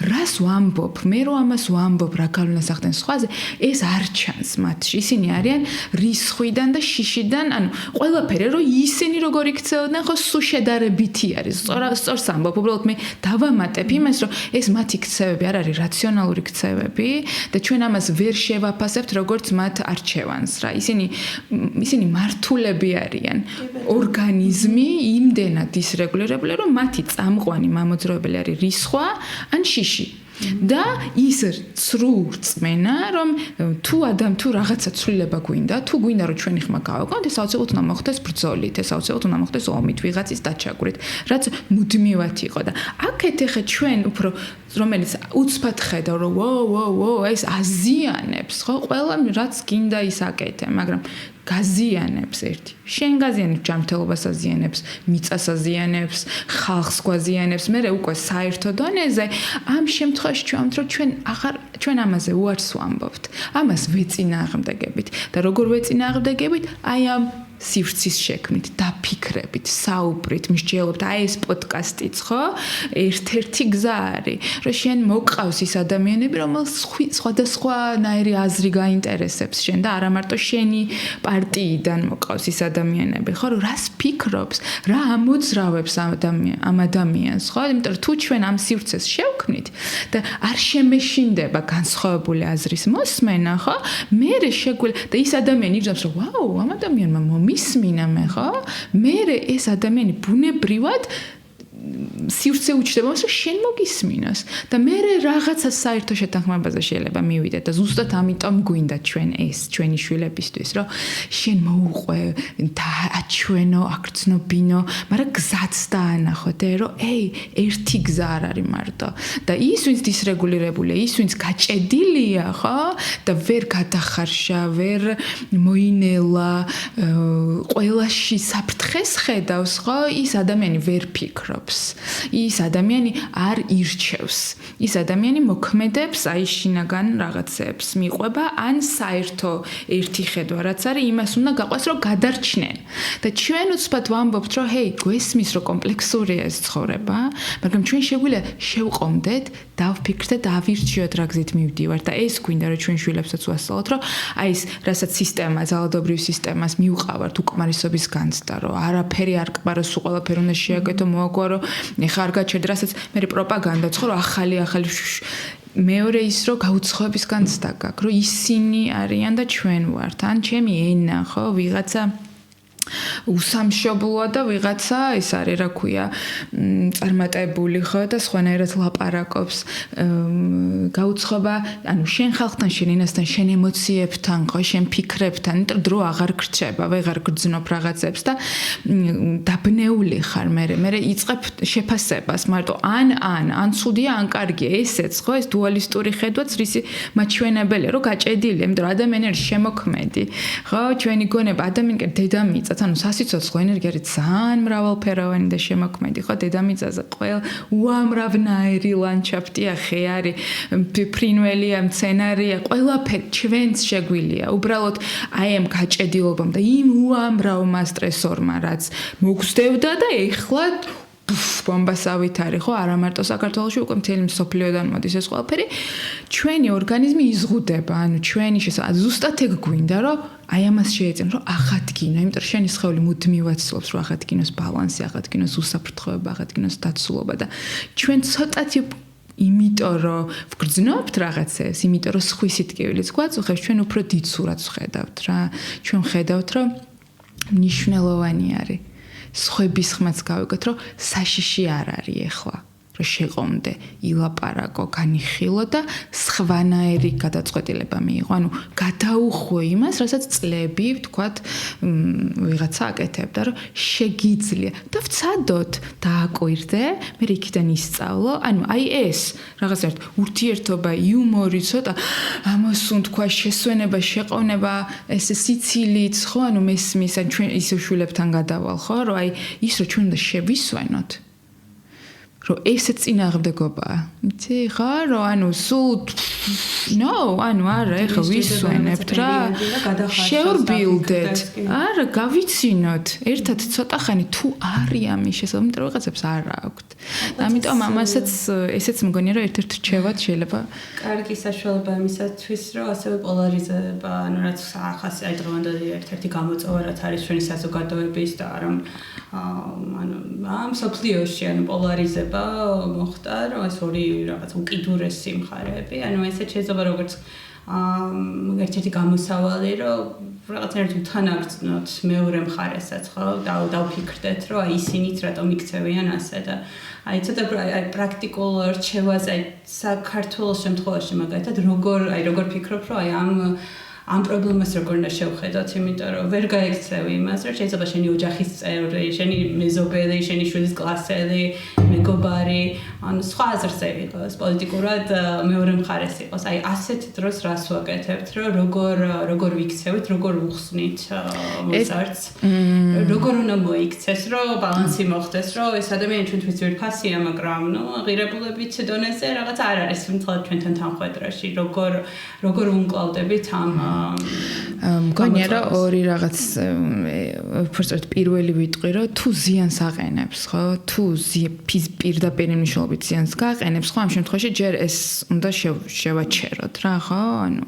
რას ვამბობ მე რომ ამას ვამბობ რა გავლენას ახდენს სხვაზე ეს არ ჩანს მათში ისინი არიან რისხვიდან და შიშიდან ანუ ყველაფერი რომ ისინი როგორ იქცეოდნენ ხო სულ შედარებითი არის სწორს ამბობ უბრალოდ მე დავამატებ იმას რომ ეს მათი ქცევები არ არის რაციონალური ქცევები და ჩვენ ამას ვერ შევაფასებთ როგორც მათ არჩევანს რა ისინი მართულები არიან ორგანიზმი იმდენად დისრეგულირებული რომ მათი წამყვანი მამოძრავებელი არის რისხვა ან შიში და ის ცრუ რწმენა, რომ თუ რაღაცა ცვლილება გვინდა, თუ გვინდა რომ ჩვენი ხმა გავაკეთოთ, ეს აუცილებლად უნდა მოხდეს ბრძოლით, ეს აუცილებლად უნდა მოხდეს ომით, ვიღაცის დაჩაგვრით, რაც მუდმივად იყო და აქეთ ეხა ჩვენ უფრო რომელიც უცბად ხედავ რომ ეს აზიანებს, ხო, ყველა რაც გინდა ის აკეთე, მაგრამ გაზიანებს ერთი. შენ გაზიანებს ჯანმრთელობას აზიანებს, მიწას აზიანებს, ხალხს გვაზიანებს, მე უკვე საერთო დონეზე ამ შემთხვევაში ჩვენთ რომ ჩვენ ამაზე უარს ვამბობთ. ამას ვეწინააღმდეგებით და როგორ ვეწინააღმდეგებით? აი ამ სივრცის შექმნით, დაფიქრებით, საუბრით, მსჯელობთ, აი ეს პოდკასტიც, ხო? ერთ-ერთი გზა არის, რომ შენ მოყავს ის ადამიანები, რომელს სხვადასხვანაირი აზრი გაინტერესებს შენ და არა მარტო შენი პარტიიდან მოყავს ის ადამიანები, ხო? რომ რას ფიქრობს, რა ამოძრავებს ამ ადამიანს, ხო? იმიტომ რომ თუ ჩვენ ამ სივრცეს შევქმნით და არ შემეშინდება განსხვავებული აზრის მოსმენა, ხო? მე შეგვიძლია და ის ადამიანი იგრძნობს, რომ ვაუ, ამ ადამიანმა მისმინა მე ხო? მე ეს ადამიანი ბუნებრივად სივრცე უჩნდება, რომ შენ მოგისმინოს და მე რაღაცა საერთო შეთანხმებაზე შეიძლება მივიდე და ზუსტად ამიტომ გვინდა ჩვენი შვილებისთვის, რომ შენ მოუყვე და აჩვენო, აგრძნობინო, მაგრამ გზაც დაანახოთ, რომ ერთი გზა არ არის მარტო და ის ვინც დისრეგულირებულია, ის ვინც გაჭედილია, ხო? და ვერ გადახარშა, ვერ მოინელა, ყველაში საფრთხეს ხედავს, ხო? ის ადამიანი ვერ ფიქრობს. ის ადამიანი არ ირჩევს. ის ადამიანი მოქმედებს აი შინაგან რაღაცებს, მიყვება ან საერთო ერთი ხედვა რაც არის, იმას უნდა გაყვას რომ გადარჩნენ. და ჩვენ უცბად ვამბობთ რომ გვესმის რომ კომპლექსურია ეს ცხოვრება, მაგრამ ჩვენ შეგვიძლია შევყომდეთ, დავფიქრდეთ და ავირჩიოთ რა გზით მივდივართ და ეს გვინდა რომ ჩვენ შვილებსაც ვასწავლოთ რომ აი ეს რასაც სისტემა, ძალადობრივ სისტემას მივყავართ უკმარისობის განცდა, რომ არაფერი არ კბაროს, სულ ყველაფერი უნდა შეაკეთო, მოაგვარო ეხა არ გაჩერდა, რასაც მე პროპაგანდაც ხო, რომ ახალი მეორე ის რომ გაუცხოების განცდა გაქვს, რომ ისინი არიან და ჩვენ ვართ, ან ჩემი ენა, ხო, ვიღაცა უსამშობლოა და ვიღაცა ეს არის რა ქვია წარმატებული ხო და სხვანაირად ლაპარაკობს გაუცხობა ანუ შენ ხალხთან შენ ენასთან შენ ემოციებთან ხო შენ ფიქრებთან იმიტომ დრო აღარ გრჩება ვეღარ გძნობ რაღაცებს და დაბნეული ხარ მე იწყებ შეფასებას მარტო ან ცუდია ან კარგია ესეც ხო ეს დუალისტური ხედვაც რისი მაჩვენებელია რომ გაჭედილია იმიტომ რომ ადამიანი არის შემოქმედი ხო ჩვენი გონება ადამიანკენ დედამიწა ანუ სასიცოცხლო ენერგია არის ძალიან მრავალფეროვანი და შემოქმედი ხო დედამიწაზე ყველა უამრავნაირი ლანდშაფტია ხე არის ფრინველია მცენარეა ყველაფერი ჩვენს შეგვილია უბრალოდ აი ამ გაჭედილობამ და იმ უამრავმა სტრესორმა რაც მოგსდევდა და ეხლა ბომბასავით არის ხო არა მარტო საქართველოში უკვე მთელი მსოფლიოდან მოდის ეს ყველაფერი ჩვენი ორგანიზმი იზღუდება ანუ ჩვენი ზუსტად ეგ გვინდა რომ აი ამას შეეწინ რომ აღადგინო იმიტომ რომ შენი სხეული მუდმივად ცდილობს რომ აღადგინოს ბალანსი აღადგინოს უსაფრთხოება აღადგინოს დაცულობა და ჩვენ ცოტათი იმიტომ რომ ვგრძნობთ რაღაცებს იმიტომ რომ სხვისი ტკივილიც გვაწუხებს ჩვენ უფრო დიდ სურათს ვხედავთ რა ჩვენ ვხედავთ რომ მნიშვნელოვანი არის სხვების ხმაც გავიგოთ რომ საშიში არ არის ეხლა რომ შეყომდე ილაპარაკო განიხილო და სხვანაირი გადაწყვეტილება მიიღო ანუ გადაუხვო იმას რასაც წლები ვთქვათ ვიღაცა აკეთებდა რომ შეგიძლია და ვცადოთ დააკვირდე მე იქიდან ისწავლო ანუ აი ეს რაღაც ერთ ურთიერთობა იუმორი ცოტა ამასუნ თქვა შესვენება შეყოვნება ეს სიცილიც ხო ანუ მესმის ან ჩვენ ისე შვილებთან გადავალ ხო რომ აი ის რომ ჩვენ უნდა შევისვენოთ რომ ესეც წინააღმდეგობაა. იცი ხა რომ ანუ სულ ანუ არა ეხა ვისვენებთ რა შევრბილდეთ არა გავიცინოთ ერთად ცოტა ხანი თუ არის ამის შესაძლებლობა იმიტომ რომ რაღაცებს არ აქვთ. ამიტომ ამასაც ესეც მგონია რომ ერთ-ერთ რჩევად შეიძლება კარგი საშუალება იმისათვის რომ ასევე პოლარიზება ანუ რაც ახასი აი დღევანდელი ერთ-ერთი გამოწვევა რაც არის ჩვენი საზოგადოების და რომ ანუ ამ სოფლიოში ანუ პოლარიზება მოხდა რომ ეს ორი რაღაც უკიდურესი მხარეები ანუ ესეც შეიძლება როგორც ერთ-ერთი გამოსავალი, რომ რაღაცნაირად უთანაგრძნოთ მეორე მხარესაც, ხო? დავფიქრდეთ, რომ აი ისინიც რატომ იქცევიან ასე და აი ცოტა პრაქტიკულ რჩევაზე, საქართველოს შემთხვევაში მაგალითად როგორ ფიქრობ, რომ აი ამ პრობლემას როგორ უნდა შევხედოთ, იმიტომ რომ ვერ გაიქცევი იმას, რომ შეიძლება შენი ოჯახის წევრი, შენი მეზობელი, შენი შვილის კლასელი, მეგობარი, ანუ სხვა აზრზე იყოს, პოლიტიკურად მეორე მხარეს იყოს. აი ასეთ დროს რას ვაკეთებთ, რომ როგორ ვიქცევით, როგორ ვუხსნით მოზარდს, როგორ უნდა მოიქცეს, რომ ბალანსი მოხდეს, რომ ეს ადამიანი ჩვენთვის ძვირფასია, მაგრამ ღირებულებით დონეზე რაღაც არ არის მთლად ჩვენთან თანხვედრაში, როგორ ვუმკლავდებით ამ მგონია რომ ორი რაღაც უბრალოდ პირველი ვიტყვი რომ თუ ზიანს აყენებს ხო თუ პირდაპირ მნიშვნელობით ზიანს გააყენებს ხო ამ შემთხვევაში ჯერ ეს უნდა შევაჩეროთ რა ხო ანუ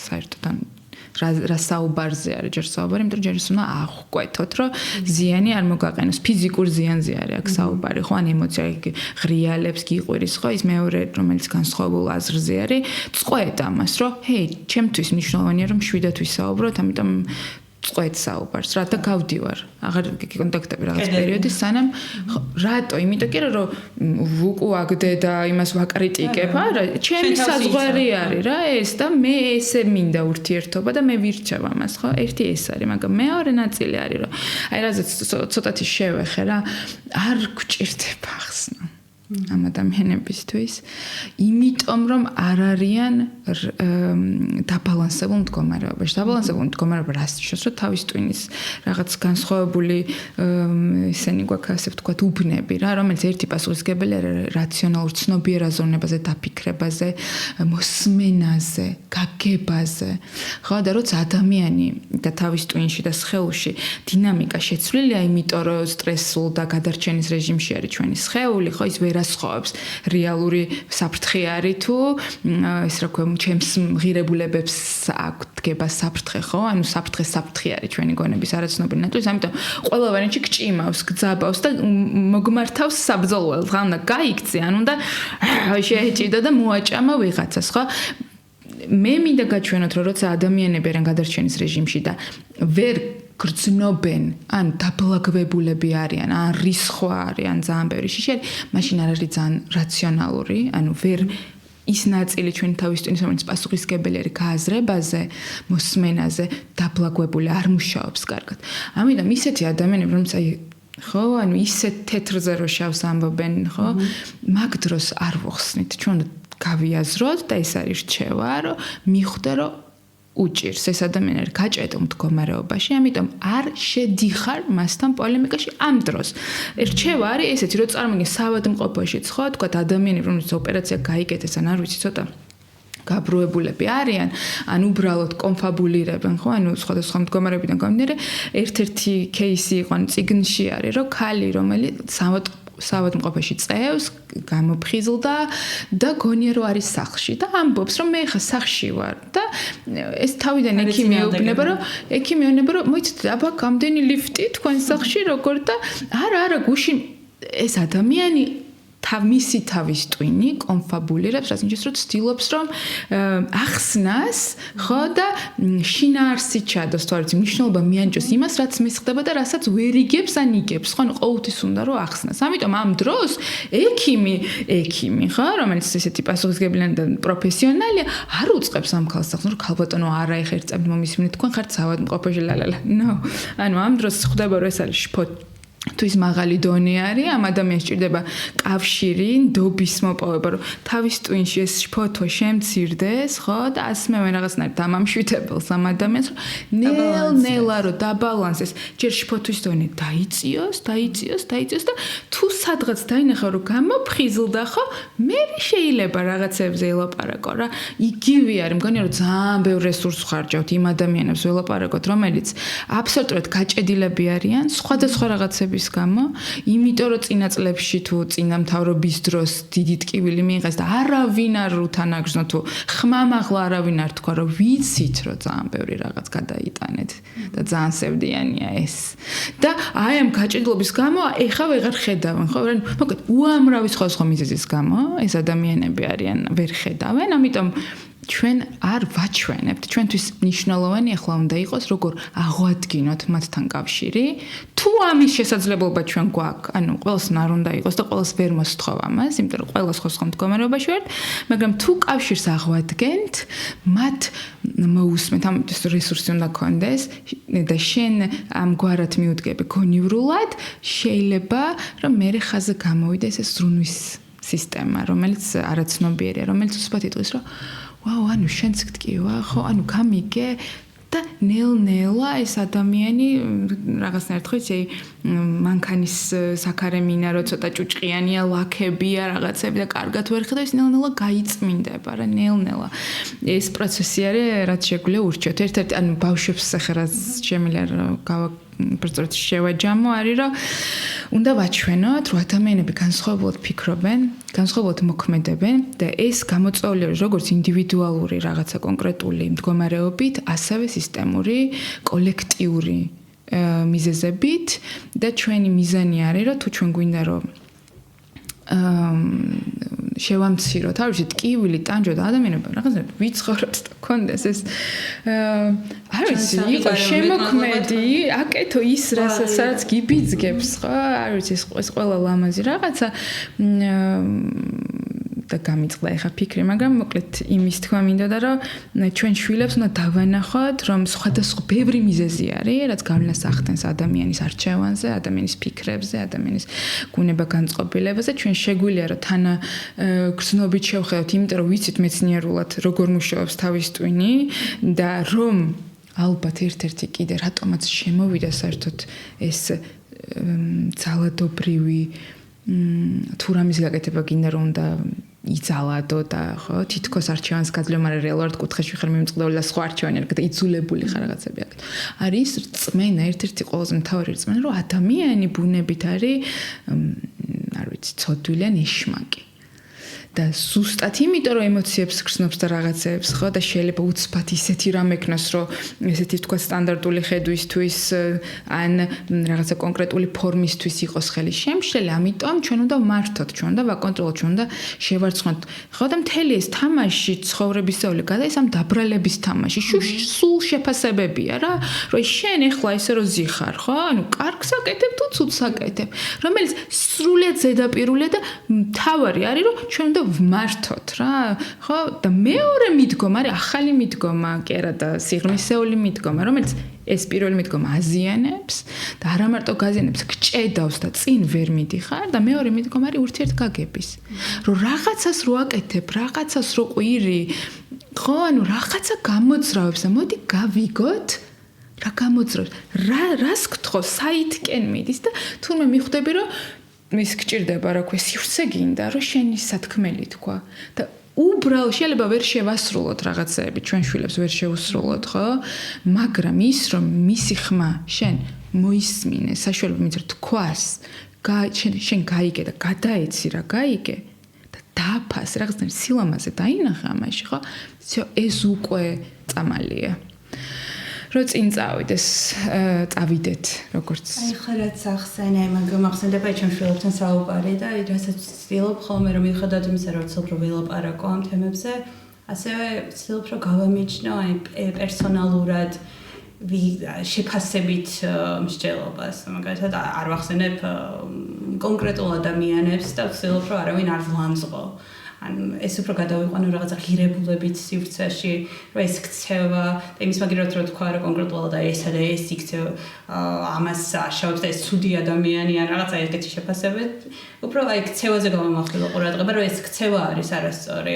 საერთოდ რა საუბარზე არის ჯერ საუბარი იმიტომ რომ ჯერ ის უნდა აღკვეთოთ რომ ზიანი არ მოგაყენოს ფიზიკურ ზიანზე არის აქ საუბარი ხო ან ემოცია ღრიალებს გიყვირის ხო ის მეორე რომელიც განსხვავებულ აზრზე არის წყვეთ ამას რომ ჰეი ჩემთვის მნიშვნელოვანია რომ შვიდად ვისაუბროთ ამიტომ წყვეთ საუბარს რა და გავდივარ აღარ გიკონტაქტები რაღაც პერიოდი სანამ რატო იმიტომ რომ ვუკუაგდე და იმას ვაკრიტიკებ არა ჩემი საზღვარი არის რა ეს და მე ესე მინდა ურთიერთობა და მე ვირჩევ ამას ხო ერთი ეს არის მაგრამ მეორე ნაწილი არის რომ აი რაზეც ცოტათი შევეხე რა არ გვჭირდება ახსნა ამ ადამიანებისთვის იმიტომ რომ არ არიან დაბალანსებულ მდგომარეობაში დაბალანსებულ მდგომარეობა რას ნიშნავს რომ თავის ტვინის რაღაც განსხვავებული ისენი გვაქვს ასე ვთქვათ უბნები რა რომელიც ერთი პასუხისმგებელი არის რაციონალურ ცნობიერ აზროვნებაზე დაფიქრებაზე მოსმენაზე გაგებაზე ხო და როცა ადამიანი და თავის ტვინში და სხეულში დინამიკა შეცვლილია იმიტომ რომ სტრესულ და გადარჩენის რეჟიმში არის ჩვენი სხეული ხო ის ვერასხოვებს რეალური საფრთხე არის თუ ეს რა ქვია ჩემს ღირებულებებს აქვს დგება საფრთხე ხო ანუ საფრთხე არის ჩვენი გონების არაცნობილი ნაწილი ამიტომ ყველა ვარიანტი გჭიმავს გძაბავს და მოგმართავს საბრძოლველს რა უნდა გაიქცე ან უნდა შეეჭიდო და მოაჭამა ვიღაცას ხო მე მინდა გაჩვენოთ რომ როცა ადამიანები არიან გადარჩენის რეჟიმში და ვერ გრძნობენ ან დაბლაგებულები არიან ან რისხვა არიან ძალიან ბევრი შიში მაშინ არ არის ძალიან რაციონალური ანუ ვერ ის ნაწილი ჩვენი თავის ტვინის რომელიც პასუხისმგებელი არის გააზრებაზე მოსმენაზე დაბლაგებული არ მუშაობს კარგად ამიტომ ისეთი ადამიანები რომელიც აი ხო ანუ ისეთ თეთრზე რო შავს ამბობენ ხო მაგ დროს არ ვხსნით ჩვენ გავიაზროთ და ეს არის რჩევა რომ მიხვდე რომ უჭირს ეს ადამიანი არის გაჭედო მდგომარეობაში, ამიტომ არ შედიხარ მასთან პოლემიკაში ამ დროს. რჩევა არის ესეთი, რომ წარმოგიდგენ საავადმყოფოშიც ხო, თქვა ადამიანები რომლებიც ოპერაცია გაიგეთეს ან არ ვიცი ცოტა გაბრუებულები არიან, ან უბრალოდ კონფაბულირებენ, ხო, ანუ სხვადასხვა მდგომარეობიდან გამომდინარე, ერთ-ერთი кейსი იყო, ან წიგნში არის, რომ ქალი, რომელიც საავადმყოფოში წევს, გამოფხიზლდა და გონია რომ არის სახლში და ამბობს რომ მე ხა სახლში ვარ და ეს თავიდან ექიმი ეუბნება რომ მოიცით აბა გამდენი ლიფტი თქვენ სახლში როგორ და არა გუშინ ეს ადამიანი მისი თავის ტვინი კონფაბულირებს რაც ნიშნავს რომ ცდილობს რომ ახსნას ხო და შინაარსი ჩადოს თუ არის მნიშვნელობა მიანჭოს იმას რაც მის ხდება და რასაც ვერ იგებს ან იგებს ხო ყოველთვის უნდა რომ ახსნას ამიტომ ამ დროს ექიმი ხო რომელიც ესეთი პასუხისმგებელი და პროფესიონალია არ უწყებს ამ ქალს ახსნა რომ ქალბატონო არა ეხერწებთ მომისმინეთ თქვენ ხართ საავადმყოფოში ლალალა ნო ანუ ამ დროს ხდება რომ ეს არის შფოთი თუ ის მაღალი დონე არის ამ ადამიანს ჭირდება კავშირი, ნდობის მოპოვება, რომ თავის ტვინში ეს შფოთვა შემცირდეს, ხო და ასმევენ რაღაცნაირად დამამშვიდებელს ამ ადამიანს, რომ ნელა რომ დაბალანსეს, ჯერ შფოთვის დონე დაიწიოს და თუ სადღაც დაინახა რომ გამოფხიზლდა, ხო, მე შეიძლება რაღაცებზე ელაპარაკო რა. იგივე არის, მგონია რომ ძალიან ბევრ რესურსს ხარჯავთ იმ ადამიანებს ველაპარაკოთ, რომელიც აბსოლუტურად გაჭედილები არიან, სხვადასხვა რაღაცები გამო, იმიტომ რომ წინა წლებში თუ წინა მთავრობის დროს დიდი ტკივილი მიიღეს და არავინ არ უთანაგრძნო თუ ხმამაღლა არავინ არ თქვა რომ ვიცით რომ ძალიან ბევრი რაღაც გადაიტანეთ და ძალიან სევდიანია ეს. და აი ამ გაჭედლობის გამო ეხა ვეღარ ხედავენ, ხო? მოკლედ უამრავი სხვადასხვა მიზეზის გამო ეს ადამიანები არიან ვერ ხედავენ, ამიტომ ჩვენ არ ვაჩვენებთ, ჩვენთვის მნიშვნელოვანი ახლა უნდა იყოს, როგორ აღვადგინოთ მათთან კავშირი, თუ ამის შესაძლებლობა ჩვენ გვაქვს, ანუ ყველას არ უნდა იყოს და ყველას ვერ მოსთხოვ ამას, იმიტომ რომ ყველა სხვა მდგომარეობაში ვართ, მაგრამ თუ კავშირს აღვადგენთ, მათ მოусმენთ, ამის რესურსი უნდა გქონდეს და შენ ამგვარად მიუდგები გონივრულად, შეიძლება რომ მე ხაზე გამოვიდეს ეს ზრუნვის სისტემა, რომელიც არაცნობიერია, რომელიც უცბად იტყვის, რომ ვაუ, ანუ შენც გტკივა, ხო, ანუ გამიგე და ნელ-ნელა ეს ადამიანი რაღაცნაირად ხო იცი მანქანის საქარე მინარო ცოტა ჭუჭყიანია, ლაქებია, რაღაცები და კარგად ვერ ხედავს, ნელ-ნელა გაიწმინდება რა, ნელ-ნელა. ეს პროცესი არის, რაც შეგვიძლია ურჩიოთ. ერთ-ერთი ანუ ბავშვებს ახლა რაც შემიძლია პროცესში შევაჯამო, არის რომ უნდა ვაჩვენოთ, რომ ადამიანები განსხვავებულად ფიქრობენ, განსხვავებულად მოქმედებენ და ეს გამოწვეული არის როგორც ინდივიდუალური რაღაცა კონკრეტული მდგომარეობით, ასევე სისტემური, კოლექტიური მიზეზებით და ჩვენი მიზანი არის, რომ თუ ჩვენ გვინდა რომ შევამციროთ, არ ვიცი, ტკივილი, ტანჯვა და ადამიანები რაღაცნაირად ვიცხოვროთ და გქონდეს ეს არ ვიცი, იყო შემოქმედი, აკეთო ის რასაც გიბიძგებს, ხო? არ ვიცი, ეს ყველა ლამაზი რაღაცა და გამიწყდა ეხა ფიქრი, მაგრამ მოკლედ იმის თქვა მინდოდა, რომ ჩვენ შვილებს უნდა დავანახოთ, რომ სხვადასხვა ბევრი მიზეზი არის, რაც გავლენას ახდენს ადამიანის არჩევანზე, ადამიანის ფიქრებზე, ადამიანის გუნება განწყობილებაზე. ჩვენ შეგვიძლია რომ თანა გრძნობით შევხედოთ, იმიტომ რომ ვიცით მეცნიერულად როგორ მუშაობს თავის ტვინი და რომ ალბათ ერთ-ერთი კიდე რატომაც შემოვიდა საერთოდ ეს ძალადობრივი თუ რამის გაკეთება გინდა რომ უნდა იცალადო და ხო თითქოს არჩევანს გაძლევ, მაგრამ რეალურად კუთხეში ხარ მიმწყდეული და სხვა არჩევანი არ და იძულებული ხარ რაღაცები აკეთო. არის რწმენა, ერთ-ერთი ყველაზე მთავარი რწმენა, რომ ადამიანი ბუნებით არის არ ვიცი, ცოდვილი ან ეშმაკი. და ზუსტად იმიტომ რომ ემოციებს გრძნობს და რაღაცებს ხო და შეიძლება უცბად ისეთი რამ ექნას რომ ესეთი თქვა სტანდარტული ხედვისთვის ან რაღაცა კონკრეტული ფორმისთვის იყოს ხელი შემშლელი, ამიტომ ჩვენ უნდა ვმართოთ, ჩვენ უნდა ვაკონტროლოთ, ჩვენ უნდა შევარცხნოთ. ხო და მთელი ეს თამაში ცხოვრებისეული გადაის ამ დაბრალების თამაში. სულ შეფასებებია რა, რომ შენ ეხლა ესე რომ ზიხარ, ხო? ანუ კარგს აკეთებ თუ ცუდს აკეთებ, რომელიც სრულიად ზედაპირულია და მთავარი არის რომ ჩვენ უნდა ვმართოთ რა, ხო? და მეორე მიდგომა არის ახალი მიდგომა, კი არა და სიღრმისეული მიდგომა, რომელიც ეს პირველი მიდგომა აზიანებს და არა მარტო გაზიანებს, გჭედავს და წინ ვერ მიდიხარ და მეორე მიდგომა არის ურთიერთგაგების. რომ რაღაცას რო აკეთებ, რაღაცას რო ყვირი, ხო, ანუ რაღაცა გამოძრავებს და მოდი გავიგოთ რა გამოძრავებს, რას გთხოვს, საითკენ მიდის და თურმე მიხვდები რომ მის გჭირდება რა ქვია სივრცე გინდა რომ შენი სათქმელი თქვა და უბრალოდ შეიძლება ვერ შევასრულოთ რაღაცები ჩვენ შვილებს ვერ შევუსრულოთ ხო მაგრამ ის რომ მისი ხმა შენ მოისმინე საშუალება მიწერ თქვას შენ გაიგე და გადაეცი რა გაიგე და დაფას რაღაცნაირ სილამაზე დაინახე ამაში ხო ეს უკვე წამალია რო წინ წავიდეს, წავიდეთ, როგორც. აი ხა რაც ახსენე, მაგრამ ახსენდება ჩემ შვილებთან საუბარი და რასაც ვცდილობ ხოლმე რომ მივხვდეთ იმისა, რომ ვცდილობ რომ ველაპარაკო ამ თემებზე, ასევე ვცდილობ რომ გავამიჩნო აი პერსონალურად შეფასებით მსჯელობას, მაგალითად არ ვახსენებ კონკრეტულ ადამიანებს და ვცდილობ რომ არავინ არ ვლანძღო. ან ეს უფრო გადავიყვანო რაღაცა ღირებულებით სივრცეში, რომ ეს ქცევა და იმის მაგერად რო თქვა რა კონკრეტულად და ესა და ეს იქცევა ამას აშავებს და ეს ცუდი ადამიანი ან რაღაცა ეგეთი შეფასებით, უფრო აი ქცევაზე გამომახვილო ყურადღება, რომ ეს ქცევა არის არასწორი.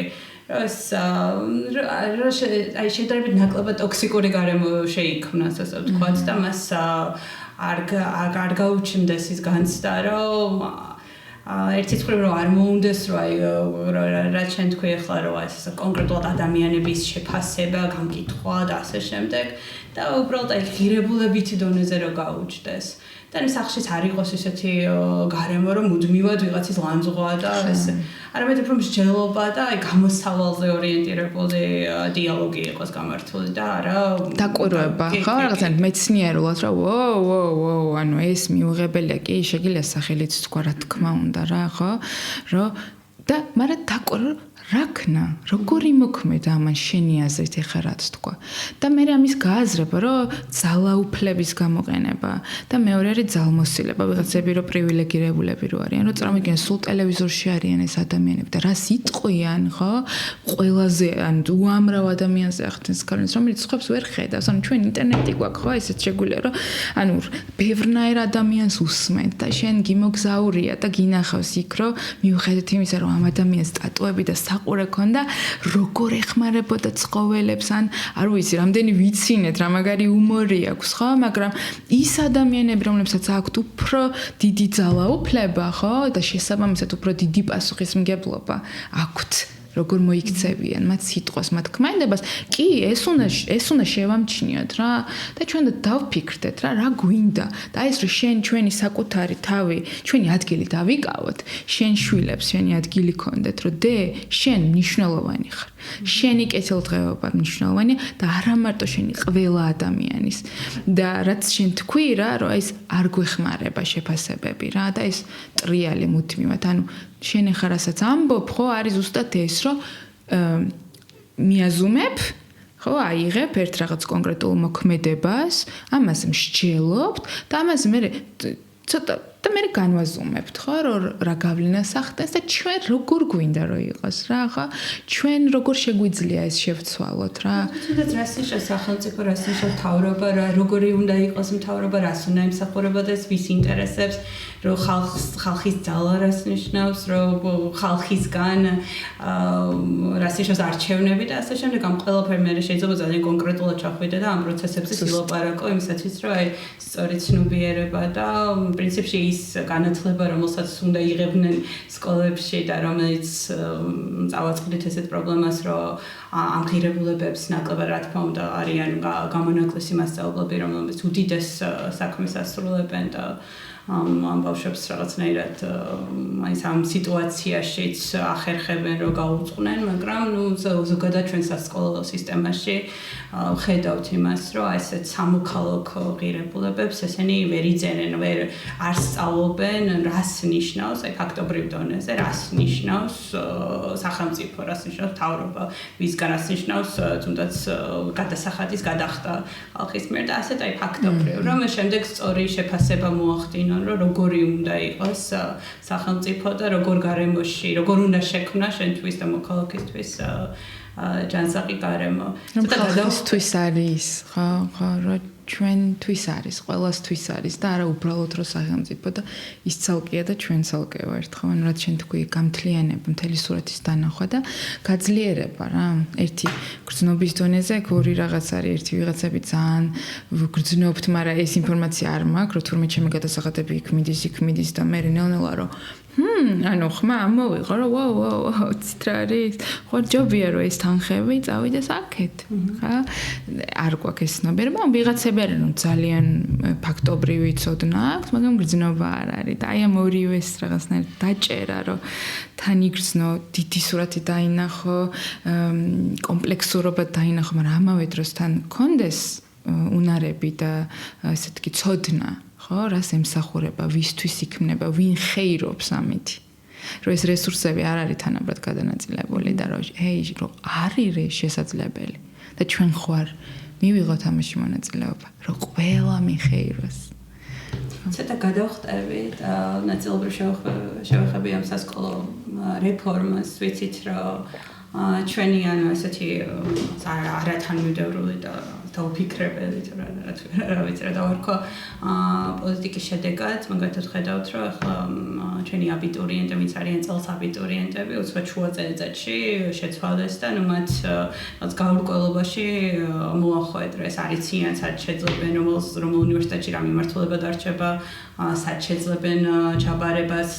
აი შედარებით ნაკლებად ტოქსიკური გარემო შეიქმნას, ასე ვთქვათ და მას არ გაუჩნდეს ის განცდა, რომ ერთი მხრივ რომ არ მოუნდეს რომ აი რა ჩვენ თქვი ახლა რომ ეს კონკრეტულად ადამიანების შეფასება, გამკითხვა და ასე შემდეგ და უბრალოდ აი ღირებულებითი დონეზე რომ გაუჩნდეს. და ის სახშიც არ იყოს ისეთი გარემო რომ მუდმივად ვიღაცის ლანძღვა და ეს არამედ უფრო მსჯელობა და აი გამოსავალზე ორიენტირებული დიალოგი იყოს გამართული და არა დაკვირვება ხო რაღაცა მეცნიერულად რა ვოუ ანუ ეს მიუღებელია კი შეგიძლია სახელიც თქვა რა თქმა უნდა რა ხო რომ და მაგრამ დაკვირვა რაკნა როგორი მოქმედა ამან შენი აზრით ეხლა რაც თქვა და მე ამის გააზრება რომ ძალაუფლების გამოყენება და მეორე არის ძალმოსილება ვიღაცები რომ პრივილეგირებულები რო არიან რომ წარმოგიდგენ სულ ტელევიზორში არიან ეს ადამიანები და რას იტყვიან ხო ყველაზე ან უამრავ ადამიანზე ახდენს კარენს რომელიც სხვებს ვერ ხედავს ანუ ჩვენ ინტერნეტი გვაქვს ხო ესეც შეგვიძლია რომ ანუ ბევრნაირ ადამიანს უსმენთ და შენ გიმოგზაურია და გინახავს იქ რომ მიუხედავად იმისა რომ ამ ადამიანს სტატუები და საყურე ქონდა როგორ ეხმარებოდა ცხოველებს ან არ ვიცი რამდენი ვიცინეთ რა მაგარი უმორი აქვს ხო მაგრამ ის ადამიანები რომლებსაც აქვთ უფრო დიდი ძალაუფლება ხო და შესაბამისად უფრო დიდი პასუხისმგებლობა აქვთ როგორ მოიქცევიან მათ სიტყვას მათ ქმედებას კი ეს უნდა შევამჩნიოთ რა და ჩვენ დავფიქრდეთ რა გვინდა და ეს რომ შენ ჩვენი საკუთარი თავი ჩვენი ადგილი დავიკავოთ შენ შვილებს შენი ადგილი გქონდეთ რომ დე შენ მნიშვნელოვანი ხარ შენი კეთილდღეობა მნიშვნელოვანია და არა მარტო შენი ყველა ადამიანის და რაც შენ თქვი რა რომ ეს არ გვეხმარება შეფასებები რა და ეს ტრიალი მუდმივად ანუ შენ ახლა რასაც ამბობ ხო არის ზუსტად ეს რომ მიაზუმებ ხო აიღებ ერთ რაღაც კონკრეტულ მოქმედებას ამას მსჯელობთ და ამას მე ცოტა და მე განვაზუმებთ ხო რომ რა გავლენას ახდენს და ჩვენ როგორ გვინდა რომ იყოს რა ხო ჩვენ როგორ შეგვიძლია ეს შევცვალოთ რა თუნდაც რას ნიშნავს სახელმწიფო რას ნიშნავს მთავრობა რა როგორი უნდა იყოს მთავრობა რას უნდა ემსახურებოდეს ვის ინტერესებს რომ ხალხის ძალა რას ნიშნავს რომ ხალხისგან რას ნიშნავს არჩევნები და ასე შემდეგ ამ ყველაფერი მე შეიძლება ძალიან კონკრეტულად ჩახვიდე და ამ პროცესებზე ილაპარაკო იმისათვის რომ აი სწორი ცნობიერება და პრინციპში ის განათლება რომელსაც უნდა იღებდნენ სკოლებში და რომელიც წავაწყდით ესეთ პრობლემას რომ ამ ღირებულებებს ნაკლებად რა თქმა უნდა არიან გამონაკლისი მასწავლებლები რომლებიც უდიდეს საქმეს ასრულებენ და ამ ბავშვებს რაღაცნაირად აი ამ სიტუაციაშიც ახერხებენ რომ გაუწყდნენ მაგრამ ნუ ზოგადად ჩვენ სასკოლო სისტემაში ხედავთ იმას რომ ესეთ სამოქალაქო ღირებულებებს ესენი ვერ იძენენ ვერ არ სწავლობენ რას ნიშნავს აი ფაქტობრივ დონეზე რას ნიშნავს სახელმწიფო რას ნიშნავს მთავრობა ვისგან რას ნიშნავს თუნდაც გადასახადის გადახდა ხალხის მიერ და ასეთ აი ფაქტობრივ რომ შემდეგ სწორი შეფასება მოახდინონ რომ როგორი უნდა იყოს სახელმწიფო და როგორ გარემოში როგორ უნდა შექმნა შენთვის და მოქალაქისთვის ჯანსაღი გარემო ხალხისთვის არის ხო რომ ჩვენთვის არის ყველასთვის არის და არა უბრალოდ რომ სახელმწიფო და ის ცალკეა და ჩვენ ცალკე ვართ ხო ანუ რაც შენ თქვი გამთლიანება მთელი სურათის დანახვა და გაძლიერება რა ერთი გრძნობის დონეზე ორი რაღაც არის ერთი ვიღაცები ძალიან გრძნობთ მაგრამ ეს ინფორმაცია არ მაქვს რომ თურმე ჩემი გადასახადები იქ მიდის და მე ნელ-ნელა რომ ანუ ხმა ამოვიღო რომ ვაუ ცით რა არის ხო ჯობია რომ ეს თანხები წავიდეს აქეთ ხა არ გვაქვს ეს ცნობიერება ან ვიღაცები არიან რომ ძალიან ფაქტობრივი ცოდნა აქვს მაგრამ გრძნობა არ არის და აი ამ ორივეს რაღაცნაირად დაჭერა რომ თან იგრძნო დიდი სურათი დაინახო კომპლექსურობა დაინახო მაგრამ ამავე დროს თან კონდეს უნარები და ესე თქვი ცოდნა ხო რას ემსახურება ვისთვის იქმნება ვინ ხეირობს ამით რომ ეს რესურსები არ არის თანაბრად გადანაწილებული და რომ რომ არის შესაძლებელი და ჩვენ ხوار მივიღოთ ამაში მონაწილეობა რომ ყველა მიხეიროს ცოტა გადავხტებით ნაწილობრივ შევეხები ამ სასკოლო რეფორმას ვიცით რომ ჩვენი ანუ ესეთი არათანმიმდევრული და დაუფიქრებელი რა ვიცი რა დავარქვა პოლიტიკის შედეგად მაგათაც ხედავთ რომ ახლა ჩვენი აბიტურიენტები ვინც არიან წელს აბიტურიენტები უცბად შუა წელიწადში შეცვალეს და ნუ მათ გაურკვევლობაში მოახვედრა ეს არიციან სად შეძლებენ რომელ უნივერსიტეტში რა მიმართულება დარჩება სად შეძლებენ ჩაბარებას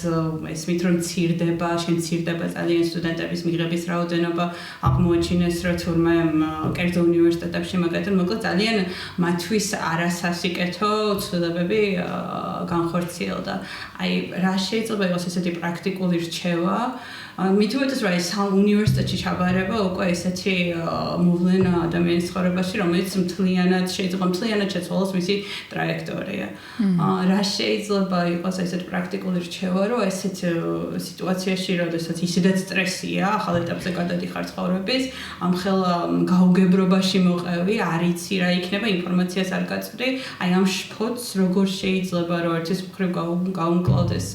ესმით რომ მცირდება შემცირდება ძალიან სტუდენტების მიღების რაოდენობა აღმოაჩინეს რომ თურმე კერძო უნივერსიტეტებში მაგათაც მოკლედ ძალიან მათთვის არასასიკეთო ცვლილებები განხორციელდა. აი რა შეიძლება იყოს ესეთი პრაქტიკული რჩევა მით უმეტეს რა ეს უნივერსიტეტში ჩაბარება უკვე ესეთი მოვლენა ადამიანის ცხოვრებაში რომელიც მთლიანად შეიძლება მთლიანად შეცვალოს მისი ტრაექტორია. რა შეიძლება იყოს ესეთი პრაქტიკული რჩევა რომ ესეთ სიტუაციაში როდესაც ისედაც სტრესია ახალ ეტაპზე გადადიხარ ცხოვრების ამ ხელა გაუგებრობაში მოყევი არ იცი რა იქნება ინფორმაციას არ გაწვდი აი ამ შფოთს როგორ შეიძლება რომ ერთის მხრივ გაუმკლავდეს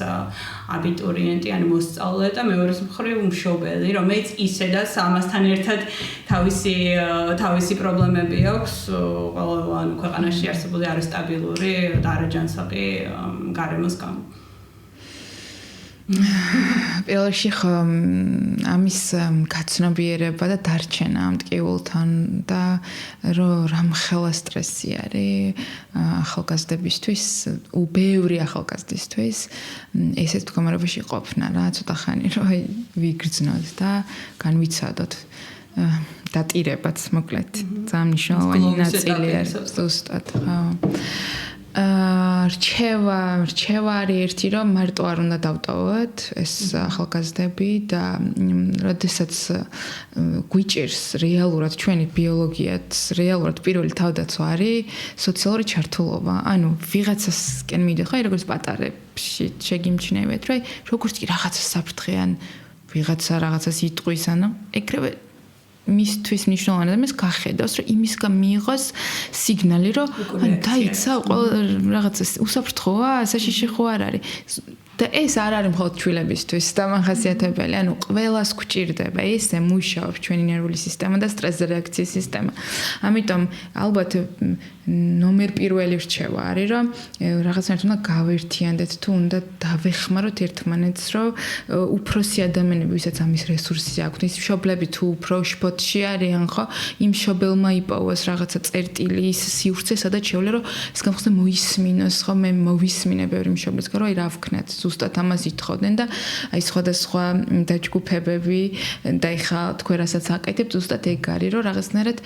აბიტურიენტი ან მოსწავლე და მეორეს მხრივ მშობელი რომელიც ისედაც ამასთან ერთად თავისი პრობლემები აქვს ყველა ანუ ქვეყანაში არსებული არასტაბილური და არაჯანსაღი გარემოს გამო პირველში ამის გაცნობიერება და დარჩენა ამ ტკივილთან და რომ რამხელა სტრესი არის ახალგაზრდებისთვის, ბევრი ახალგაზრდისთვის ესეთ მდგომარეობაში ყოფნა რა, ცოტა ხანი რომ ვიგრძნოთ და განვიცადოთ დატირებაც მოკლედ. ძალიან მნიშვნელოვანი ნაწილი არის ზუსტად. რჩევა არის ერთი რომ მარტო არ უნდა დავტოვოთ ეს ახალგაზრდები და როდესაც გვიჭირს რეალურად ჩვენი ბიოლოგიაც რეალურად პირველი თავდაცვა არის სოციალური ჩართულობა ანუ ვიღაცასკენ მიდიხარ როგორც პატარებში შეგიმჩნევეთ რა როგორც კი რაღაცას საფრთხე ან ვიღაცა რაღაცას იტყვის ანუ ეგრევე მისთვის მნიშვნელოვანი და მის გახედავს რომ იმისგან მიიღოს სიგნალი რომ დაიცა რაღაცა უსაფრთხოა საშიში ხო არ არის და ეს არ არის მხოლოდ ჩვილებისთვის დამახასიათებელი ანუ ყველას გვჭირდება ესე მუშაობს ჩვენი ნერვული სისტემა და სტრეს რეაქციის სისტემა ამიტომ ალბათ ნომერ პირველი რჩევა არის რომ რაღაცნაირად უნდა გავერთიანდეთ თუ უნდა დავეხმაროთ ერთმანეთს რომ უფროსი ადამიანები ვისაც ამის რესურსი აქვს ის მშობლები თუ უფრო შფოთში არიან ხო იმ მშობელმა იპოვოს რაღაცა წერტილი ის სივრცე სადაც შეუძლია რომ ეს გამხსნე მოისმინოს ხო მე მოვისმინე ბევრი მშობლისგან რომ აი რა ვქნათ ზუსტად ამას ითხოვდნენ და აი სხვადასხვა დაჯგუფებები და ეხლა თქვენ რასაც აკეთებთ ზუსტად ეგ არის რომ რაღაცნაირად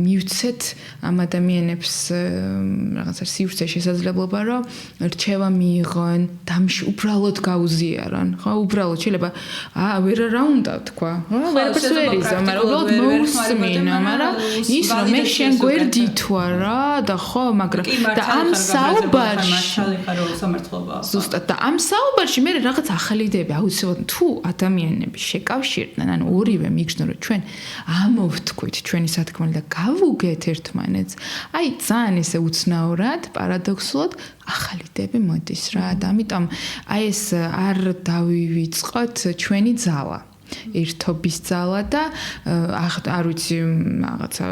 მივცეთ ამ ადამიანებს რაღაცა სივრცე შესაძლებლობა რომ რჩევა მიიღონ უბრალოდ გაუზიარონ ხო უბრალოდ შეიძლება ვერ რა უნდა თქვა ვერაფერს ვერ იზამ მაგრამ უბრალოდ მოусმინო მაგრამ ის რომ მე შენ გვერდითვა რა და ხო მაგრამ და ამ საუბარში ზუსტად და ამ საუბარში მე რაღაც ახალი იდეები აუცილებლად თუ ადამიანები შეკავშირდნენ ანუ ორივე მიგრძნო რომ ჩვენ ამოვთქვით ჩვენი სათქმელი და გავუგეთ ერთმანეთს აი ძალიან ესე უცნაურად პარადოქსულად ახალი იდეები მოდის რა და ამიტომ აი ეს არ დავივიწყოთ ჩვენი ძალა ერთობის ძალა და არ ვიცი რაღაცა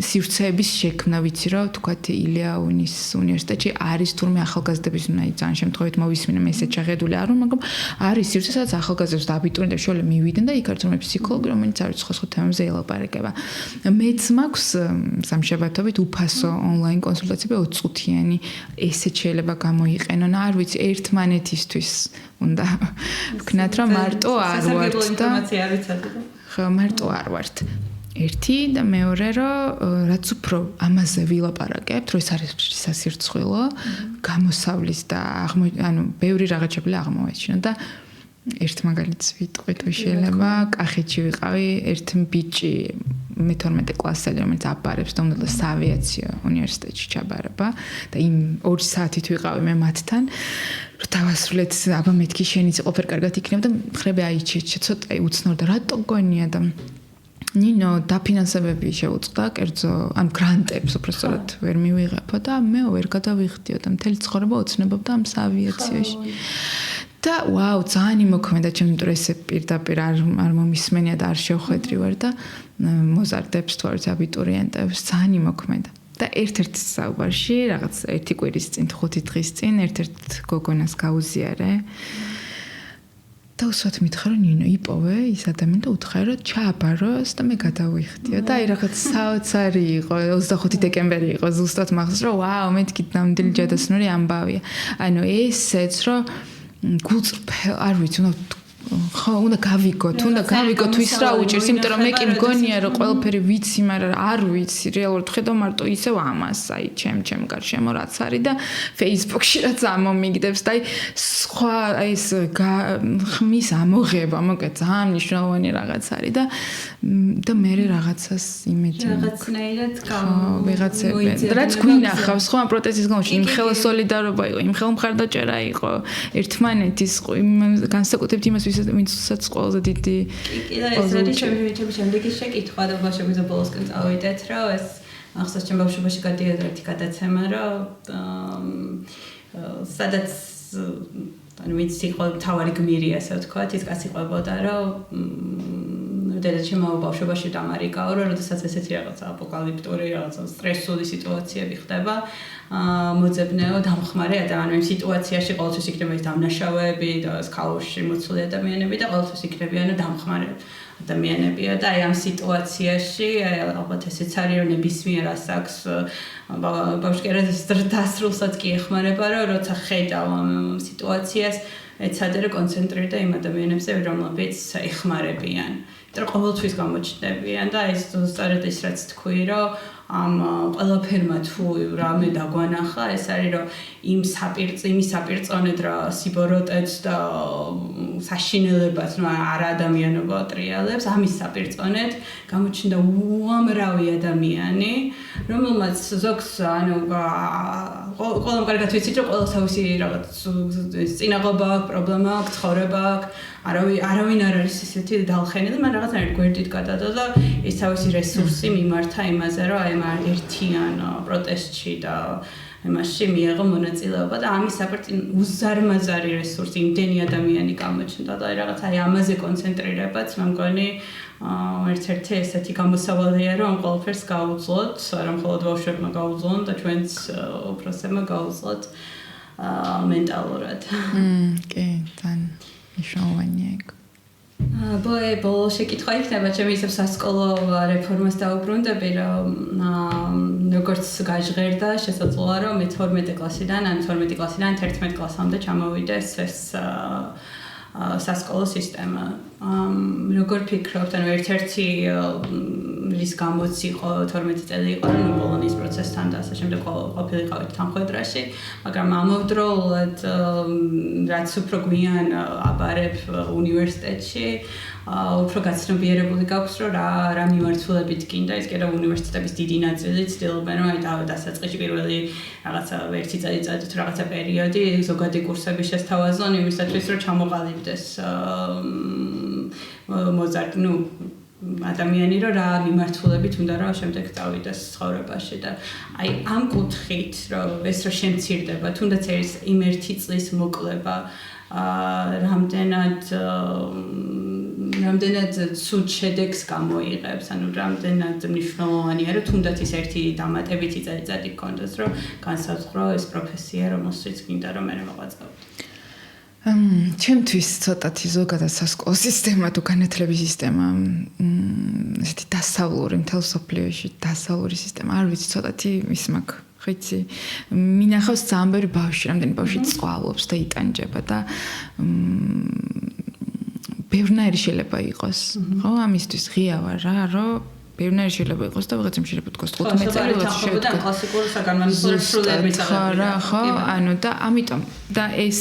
სივრცეების შექმნა ვიცი რომ თქვათ ილიაუნის უნივერსიტეტში არის თურმე ახალგაზრდების აი ძალიან შემთხვევით მოვისმინე მე ესეც შეხედული არ ვარ მაგრამ არის სივრცე სადაც ახალგაზრდებს და აბიტურიენტებს შოვლე მივიდნენ და იქ არის თურმე ფსიქოლოგი რომელიც არის სხვა თემებზე ელაპარაკება მეც მაქვს სამშაბათობით უფასო ონლაინ კონსულტაციები 20 წუთიანი ესეც შეიძლება გამოიყენონ არ ვიცი ერთმანეთისთვის უნდა ვქნათ რომ მარტო არ ვართ და ხო მარტო არ ვართ ერთი და მეორე რომ რაც უფრო ამაზე ვილაპარაკებთ რომ ეს არის სასირცხვილო გამოსავლის და ანუ ბევრი რაღაც შეგვიძლია აღმოვაჩინოთ და ერთ მაგალითს ვიტყვით შეიძლება კახეთში ვიყავი ერთ ბიჭი მე-12 კლასელი რომელიც აბარებს და უნდა საავიაციო უნივერსიტეტში ჩაბარება და იმ 2 საათით ვიყავი მე მათთან რომ დავასრულეთ აბა მეთქი შენიც ყოფერ კარგად იქნება და ხრები აიჩეჩე ცოტა უცნაურ და რატო გონია და ნინო დაფინანსებები შეუწყდა კერძო ან გრანტებს უბრალოდ ვერ მივიღებო და მე ვერ გადავიხდიო და მთელი ცხოვრება ოცნებობდა ამ საავიაციაში და ვაუ ძალიან იმოქმედა ჩემი დროზე პირდაპირ არ მომისმენია და არ შევხვედრი ვარ და მოზარდებს თუ არის აბიტურიენტებს ძალიან იმოქმედა და ერთ-ერთ საუბარში რაღაც ერთი კვირის წინ 5 დღის წინ ერთ-ერთ გოგონას გაუზიარე და უსვათ მითხარ რომ ნინო იპოვე ის ადამიანი და უთხრა რომ ჩააბაროს და მე გადავიხდიო და აი რაღაც საოცარი იყო 25 დეკემბერი იყო ზუსტად მახსოვს რომ ვაუ მეთქი ნამდვილი ჯადოსნური ამბავია ანუ ესეც რომ გულწრფელ არ ვიცი უნდა ხო, უნდა გავიგოთ, თუ ის რა უჭირს, იმიტომ რომ მე კი მგონია რომ ყველაფერი ვიცი, მაგრამ არ ვიცი, რეალურად ხედავ მარტო ისევ ამას, აი ჩემ გარშემო რაც არის და Facebook-ში რაც ამომიგდებს და აი სხვა აი ეს ხმის ამოღება, მოკეთ ძალიან მნიშვნელოვანი რაღაც არის და მე რაღაცას იმედი რაღაცნაირად ვიღაცები რაც გვინახავს ხო ამ პროტესტის გამო იმ ხელ სოლიდარობა იყო, იმ ხელ მხარდაჭერა იყო ერთმანეთის განსაკუთრებით იმას ვისაც ყველაზე დიდი კიდე ეს არის ჩემი შემდეგი შეკითხვა და ბავშვების ბოლოსკენ წავიდეთ რომ ეს ახსოვს ჩემ ბავშვობაში გადიოდა ერთი გადაცემა რომ სადაც ანუ ვინც იყო თავარი გმირი ასე ვთქვათ ის კაცი ყვებოდა რომ დედა ჩემო ბავშვობაში დამარიკაო რომ როდესაც ესეთი რაღაცა აპოკალიფტური რაღაცა სტრესული სიტუაციები ხდება მოძებნეო დამხმარე ადამიანი იმ სიტუაციაში ყოველთვის იქნება ის დამნაშავეები და ქაოსში მოცული ადამიანები და ყოველთვის იქნებიან დამხმარე ადამიანებია და აი ამ სიტუაციაში ალბათ ესეც არის რომ ნებისმიერ ასაკს ბავშვი დასრულსაც კი ეხმარება რომ როცა ხედავ ამ სიტუაციას ეცადე რომ კონცენტრირდა იმ ადამიანებზე რომლებიც ეხმარებიან და ყოველთვის გამოჩნდებიან და ეს სწორედ ის რაც თქვი რომ ამ ყველაფერმა თუ რამე დაგვანახა ეს არის რომ იმის საპირწონედ რა სიბოროტეც და საშინელებაც ნუ არაადამიანობა ტრიალებს ამის საპირწონედ გამოჩნდა უამრავი ადამიანი რომელმაც ზოგს ანუ ყველამ კარგად ვიცით რომ ყველას თავისი რაღაც წინაღობა აქვს პრობლემა აქვს ცხოვრება აქვს არავინ არ არის ისეთი დალხენილი მაგრამ რაღაცნაირად გვერდით გადადა და ის თავისი რესურსი მიმართა იმაზე რომ აი ამ ერთიან პროტესტში და იმაში მიიღო მონაწილეობა და ამის საპროტესტო უზარმაზარი რესურსი იმდენი ადამიანი გამოჩნდა და რაღაც აი ამაზე კონცენტრირებაც მე მგონი ერთ-ერთი ესეთი გამოსავალია რომ ამ ყველაფერს გაუძლოთ არა მხოლოდ ბავშვებმა გაუძლონ და ჩვენც უფროსებმა გაუძლოთ მენტალურად კი თან მნიშვნელოვანია ეგ ბოლო შეკითხვა იქნება ჩემი ისევ სასკოლო რეფორმას დაუბრუნდები რომ როგორც გაჟღერდა შესაძლოა რომ მე 12 კლასიდან ან 12 კლასიდან 11 კლასამდე ჩამოვიდეს ეს სასკოლო სისტემა როგორ ფიქრობთ ანუ ერთ-ერთი რის გამოც იყო 12 წელი იყო რომ ბოლონის პროცესთან და ასე შემდეგ ყოფილიყავით თანხმდრაში მაგრამ ამავდროულად რაც უფრო გვიან აბარებ უნივერსიტეტში უფრო გაცნობიერებული გაქვს რომ რა მიმართულებით გინდა ის კი რა უნივერსიტეტების დიდი ნაწილი ცდილობენ რომ აი დასაწყისში პირველი რაღაცა ერთი წელიწადი თუ რაღაცა პერიოდი ზოგადი კურსები შესთავაზონ იმისათვის რომ ჩამოყალიბდეს მოზარდი ნუ ადამიანი რომ რა მიმართულებით უნდა რომ შემდეგ წავიდეს ცხოვრებაში და აი ამ კუთხით რომ ეს რომ შემცირდება თუნდაც ეს იმ ერთი წლის მოკლება რამდენად ცუდ შედეგს გამოიღებს ანუ რამდენად მნიშვნელოვანია რომ თუნდაც ის ერთი დამატებითი წელიწადი გქონდეს რომ განსაზღვრო ეს პროფესია რომელშიც გინდა რომ მე მოღვაწეო ჩემთვის ცოტათი ზოგადად სასკოლო სისტემა თუ განათლების სისტემა ესეთი დასავლური მთელ სოფლიოში დასავლური სისტემა არ ვიცი ცოტათი ის მაქვს ხიცი მინახავს ძალიან ბევრი ბავშვი რამდენი ბავშვი წვალობს და იტანჯება და ბევრნაირი შეიძლება იყოს ხო ამისთვის ღია ვარ რა რომ ბევრნაირი შეიძლება იყოს და ვიღაცამ შეიძლება თქოს 15 წელი ვიღაც შეგვიძლია კლასიკური საგანმანათლებლო სრულიად ხო ანუ და ამიტომ და ეს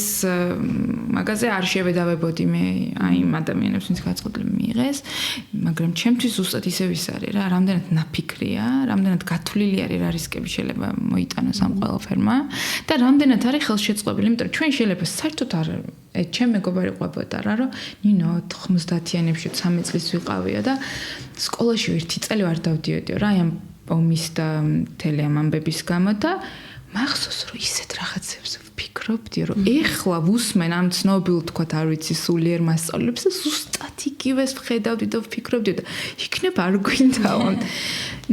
მაგაზე არ შევედავებოდი მე აი იმ ადამიანებს ვინც გაწყობილი მიიღეს მაგრამ ჩემთვის ზუსტად ისევ ის არის რა რამდენად ნაფიქრია რამდენად გათვლილი არის რა რისკები შეიძლება მოიტანოს ამ ყველაფერმა და რამდენად არის ხელშეწყობილი იმიტომ რომ ჩვენ შეიძლება საერთოდ არ ჩემ მეგობარი ყვებოდა რა რომ ნინო 90-იანებში 13 წლის ვიყავია და სკოლაში ერთი წელი ვარ დავდიოდიო რა ამ ომის და მთელი ამ ამბების გამო და მახსოვს რომ ისეთ რაღაცებს ვფიქრობდი რომ ეხლა ვუსმენ ამ ცნობილ თქვათ არ ვიცი სულიერ მასწავლებლებს და ზუსტად იგივეს ვხედავდი და ვფიქრობდი და იქნებ არ გვინდაო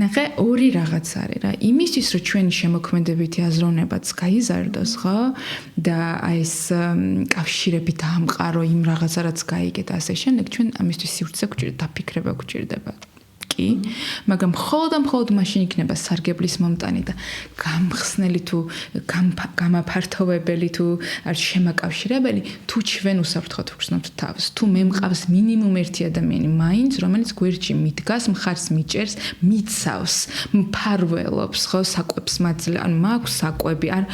ნახე ორი რაღაც არის რა იმისთვის რომ ჩვენი შემოქმედებითი აზროვნებაც გაიზარდოს ხო და აი ეს კავშირები დაამყარო იმ რაღაცა რაც გაიგეთ ასე შემდეგ ჩვენ ამისთვის სივრცე გვჭირდება დაფიქრება გვჭირდება კი, მაგრამ მხოლოდ მაშინ იქნება სარგებლის მომტანი და გამხსნელი თუ გამაფართოვებელი თუ არ შემაკავშირებელი, თუ ჩვენ უსაფრთხოდ ვგრძნობთ თავს, თუ მე მყავს მინიმუმ ერთი ადამიანი მაინც, რომელიც გვერდში მიდგას, მხარს მიჭერს, მიცავს, მფარველობს, ხო, საკვებს მაძლევს, ანუ მაქვს საკვები, არ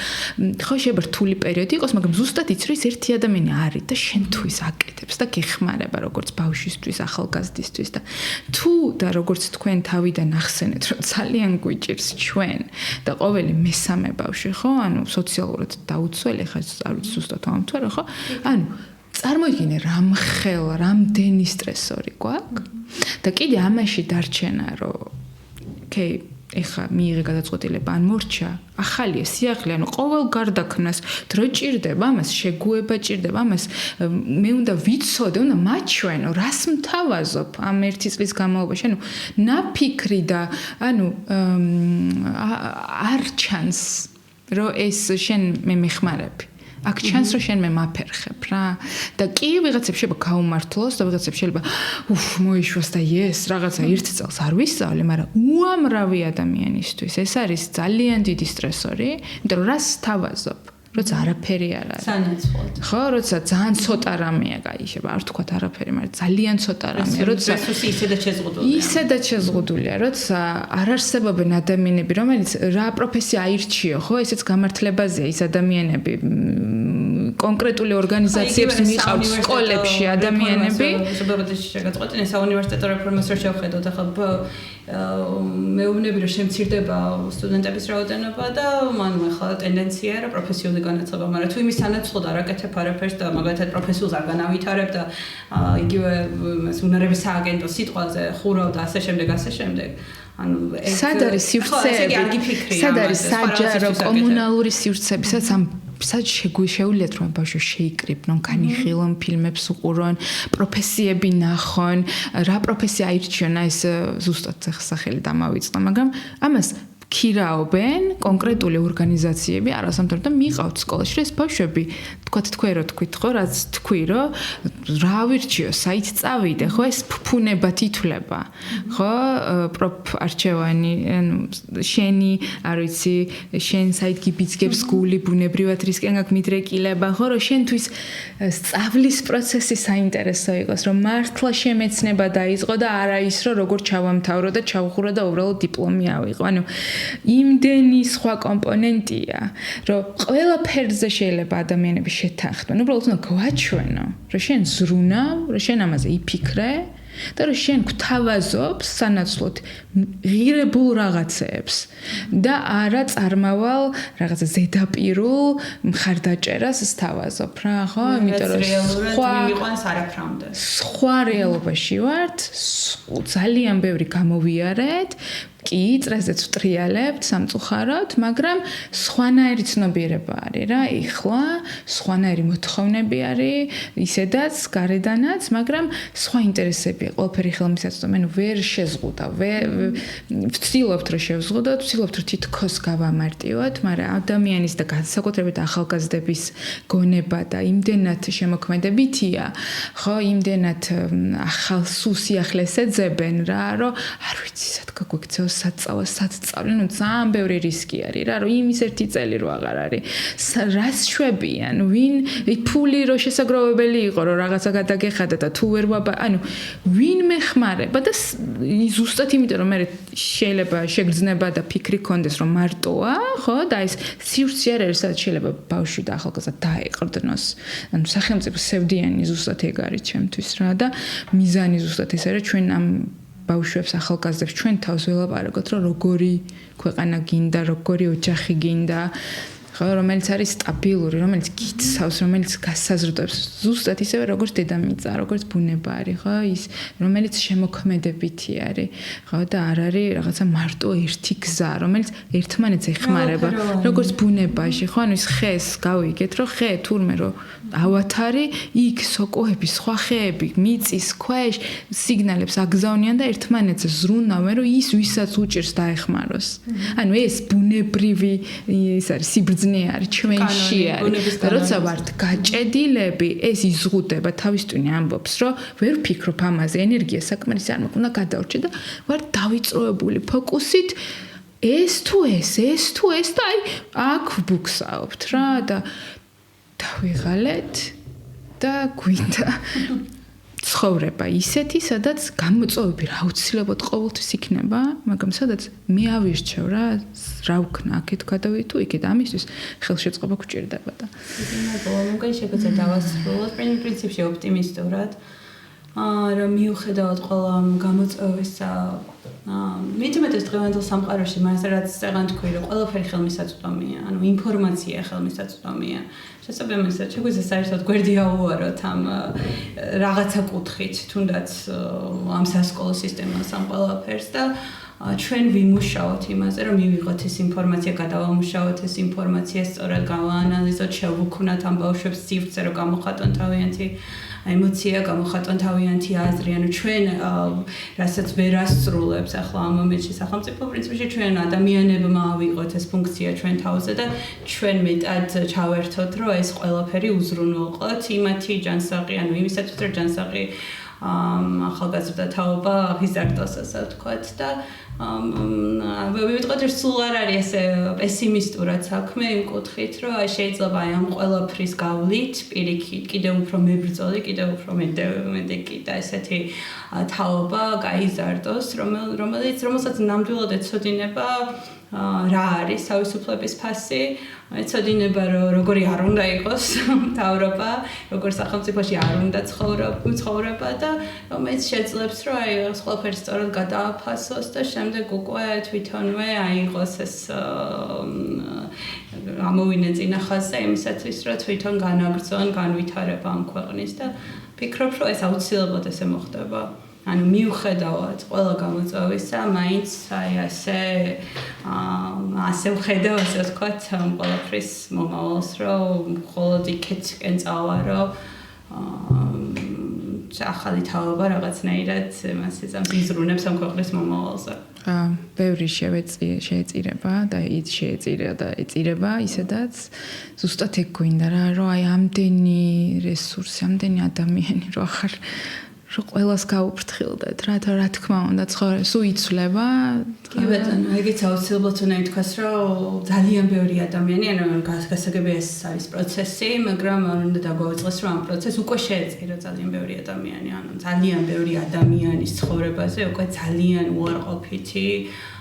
ხო შეიძლება რთული პერიოდი იყოს, მაგრამ ზუსტად იცი, რომ ის ერთი ადამიანი არის და შენთვის აკეთებს და გეხმარება როგორც ბავშვისთვის, ახალგაზრდისთვის და თუ და როგორც თქვენ თავიდან ახსენეთ, რომ ძალიან გვიჭირს ჩვენ და ყოველი მესამე ბავშვი, ხო, ანუ სოციალურად დაუცველი, ხა არ ვიცი ზუსტად ამთვარო, ხო? ანუ წარმოიდგინე რამდენი სტრესორი გვაქვს და კიდე ამაში დარჩენა, რომ ოკეი ეხა მიიღე გადაწყვეტილება ან მორჩა ახალია სიახლე ანუ ყოველ გარდაქმნას დრო ჭირდება ამას შეგუება ჭირდება ამას მე უნდა ვიცოდე უნდა მაჩვენო რას მთავაზობ ამ ერთი წლის განმავლობაში ანუ ნაფიქრი და ანუ არ ჩანს რომ ეს შენ მე მეხმარები აქ ჩანს რომ შენ მე მაფერხებ რა და კი ვიღაცებს შეიძლება გაუმართლოს და ვიღაცებს შეიძლება მოიშვას და ეს რაღაცა ერთ წელს არ ვისწავლე მაგრამ უამრავი ადამიანისთვის ეს არის ძალიან დიდი სტრესორი იმიტომ რომ რას თავაზობ როცა არაფერი არ არის სანაცვლოდ ხო როცა ძალიან ცოტა რამეა გაიშება არ თქვა არაფერი მაგრამ ძალიან ცოტა რამეა როცა ისედაც შეზღუდულია როცა არ არსებობენ ადამიანები რომელიც რა პროფესია აირჩიო ხო ესეც გამართლებაზეა ის ადამიანები კონკრეტული ორგანიზაციებს მიყავთ სკოლებში ადამიანები შეგაწყვეტინე საუნივერსიტეტო რეფორმას რო შევხედოთ ახლა მეუბნები რომ შემცირდება სტუდენტების რაოდენობა და მანუ ახლა ტენდენციაა რა პროფესიული განათლება, მაგრამ თუ იმის სანაცვლოდ არ აკეთებ არაფერს და მაგალითად პროფესიულს არ განავითარებ და იგივე უნარების სააგენტო სიტყვაზე ხურავ და ასე შემდეგ ანუ სად არის სივრცეები სად არის საჯარო კომუნალური სივრცეები სად შეგვიშეულიათ რომ ბავშვი შეიკრიბნონ, განიხილონ, ფილმებს უყურონ, პროფესიები ნახონ, რა პროფესია აირჩიონ, ეს ზუსტად სახელი დამავიწყდა, მაგრამ ამას ქირაობენ კონკრეტული ორგანიზაციები არასამთავრობო და მიყავთ სკოლაში ეს ბავშვები თქვენ რო თქვით ხო რაც თქვი რომ რა ვირჩიო საით წავიდე ხო ეს ფუფუნებად ითვლება ხო არჩევანი ანუ შენი არ ვიცი შენ საით გიბიძგებს გული ბუნებრივად რისკენ გაქვს მიდრეკილება ხო რომ შენთვის სწავლის პროცესი საინტერესო იყოს რომ მართლა შემეცნება დაიწყო და არა ის რომ როგორ ჩავამთავრო და ჩავხურო და უბრალოდ დიპლომი ავიღო ანუ იმდენი სხვა კომპონენტია, რომ ყველაფერზე შეიძლება ადამიანები შეთანხმდნენ. უბრალოდ უნდა გვაჩვენო, რომ შენ ზრუნავ, რომ შენ ამაზე იფიქრე და რომ შენ გვთავაზობ სანაცვლოდ ღირებულ რაღაცებს და არა წარმავალ რაღაცა ზედაპირულ მხარდაჭერას სთავაზობ რა, ხო? იმიტომ რომ მიყვანს არაფრამდე. სხვა რეალობაში ვართ, ძალიან ბევრი გამოვიარეთ კი, წრეზეც ვტრიალებთ სამწუხაროდ, მაგრამ სხვანაირი ცნობიერება არის რა, ეხლა სხვანაირი მოთხოვნები არის, ისედაც გარედანაც, მაგრამ სხვა ინტერესებია, ყველაფერი ხელმისაწვდომია, ანუ ვერ შეზღუდავ, ვცდილობთ რომ შევზღუდოთ, ვცდილობთ რომ თითქოს გავამარტივოთ, მაგრამ ადამიანის და განსაკუთრებით ახალგაზრდების გონება და იმდენად შემოქმედებითია, ხო, იმდენად ახალ სიახლეს ეძებენ რა, რომ არ ვიცი სად გაგვექცეო საწავლე, ну ძალიან ბევრი რისკი არის რა, რომ იმის ერთი წელი რო აღარ არის. რას შვებიან, ვინ ფული რო შესაძლებელი იყო, რომ რაღაცა გადაგეხადა და თუ ვერ ანუ ვინ მეხმარება და ზუსტად იმიტომ რომ მე შეიძლება შეგრძნება და ფიქრი კონდეს რომ მარტოა, ხო, და ეს სივრცე არ არის, სადაც შეიძლება ბავშვი და ახალგაზრდა დაეყრდნოს. ანუ სახელმწიფო სევდიანი ზუსტად ეგ არის ჩემთვის რა და მიზანი ზუსტად ეს არის ჩვენ ამ ბავშვებს ახალგაზრდებს ჩვენ თავს ველაპარაკოთ რომ როგორი ქვეყანა გინდა, როგორი ოჯახი გინდა, ხო, რომელიც არის სტაბილური, რომელიც გიცავს, რომელიც გასაზრდოებს ზუსტად ისევე როგორც დედამიწა, როგორც ბუნება არის, ხო, ის რომელიც შემოქმედებითი არის, ხო, და არ არის რაღაცა მარტო ერთი გზა, რომელიც ერთმანეთს ეხმარება, როგორც ბუნებაში, ხო, ანუ ის ხეს გავიგეთ, რომ ხე თურმე რომ ავათარი, იქ სოკოები, სხვა ხეები, მიწის ქვეშ სიგნალებს აგზავნიან და ერთმანეთს ზრუნავენ, რომ ის ვისაც უჭირს დაეხმაროს. ანუ ეს ბუნებრივი ის არის სიბრძნე ბედნიერი ჩვენში არის და როცა ვართ გაჭედილები ეს იზღუდება თავის ტვინი ამბობს რომ ვერ ვფიქრობ ამაზე ენერგია საკმარისი არ მაქვს უნდა გადავრჩე და ვარ დავიწროებული ფოკუსით ეს თუ ეს და აი აქ ვბუქსაობთ რა და დავიღალეთ და გვინდა ცხოვრება ისეთი, სადაც გამოწვევები რა აუცილებლად ყოველთვის იქნება, მაგრამ სადაც მე ავირჩევ რა ვქნა აქეთ გადავიდე თუ იქეთ ამისთვის ხელშეწყობა გვჭირდება და მოგენ შეგვიძლია დავასრულოთ პრინციპში ოპტიმისტურად რომ მიუხედავად ყველა გამოწვევისა მეტად დღევანდელ სამყაროში მას რაც წეგან თქვი რომ ყველაფერი ხელმისაწვდომია ანუ ინფორმაცია ხელმისაწვდომია შესაბამისად შეგვიძლია საერთოდ გვერდი აუვაროთ ამ რაღაცა კუთხით თუნდაც ამ სასკოლო სისტემას ამ ყველაფერს და ჩვენ ვიმუშაოთ იმაზე რომ მივიღოთ ეს ინფორმაცია გადავამუშავოთ ეს ინფორმაცია სწორად გავაანალიზოთ შევუქმნათ ამ ბავშვებს სივრცე რომ გამოხატონ თავიანთი ემოცია გამოხატონ თავიანთი აზრი ანუ ჩვენ რასაც ვერ ასრულებს ახლა ამ მომენტში სახელმწიფო პრინციპში ჩვენ ადამიანებმა ავიღოთ ეს ფუნქცია ჩვენ თავზე და ჩვენ მეტად ჩავერთოთ რომ ეს ყველაფერი უზრუნველყოთ იმათი ჯანსაღი ანუ იმისათვის რომ ჯანსაღი ახალგაზრდა თაობა აღიზარდოს ასე ვთქვათ და ვიტყოდ რომ სულ არ არის ესე პესიმისტურად საქმე იმ კუთხით რომ აი შეიძლება აი ამ ყველაფრის გავლით პირიქით კიდევ უფრო მებრძოლი კიდევ უფრო მედეგი და ესეთი თაობა გაიზარდოს რომელსაც ნამდვილად ეცოდინება რა არის თავისუფლების ფასი ეცოდინება რომ როგორი არ უნდა იყოს მთავრობა როგორ სახელმწიფოში არ უნდა ცხოვრება და რომელიც შეძლებს რომ აი ეს ყველაფერი სწორად გადააფასოს და შემდეგ უკვე თვითონვე აიღოს ეს ამოვინე წინა ხაზზე იმისათვის რომ თვითონ განაგრძონ განვითარება ამ ქვეყნის და ფიქრობ რომ ეს აუცილებლად ესე მოხდება ანუ მიუხედავად ყველა გამოწვევისა, მაინც აი ასე ვხედავ, ასე ვთქვათ, ყველაფრის მომავალს, რომ მხოლოდ იქეთკენ წავარო, ახალი თაობა რაღაცნაირად მას იზამს იზრუნებს ამ ქვეყნის მომავალზე. ბევრი შეეწირება და ეწირება ისედაც ზუსტად ეგ გვინდა რა, რომ აი ამდენი რესურსი, ამდენი ადამიანი რო ახარ რომ ყველას გაუფრთხილდეთ რა თქმა უნდა ცხოვრება სულ იცვლება კი ბატონო ეგეც აუცილებლად უნდა ითქვას რომ ძალიან ბევრი ადამიანი ანუ გასაგებია ეს არის პროცესი მაგრამ უნდა დაგვაუწყოს რომ ამ პროცესს უკვე შეეწირა ძალიან ბევრი ადამიანი ანუ ძალიან ბევრი ადამიანის ცხოვრებაზე უკვე ძალიან უარყოფითი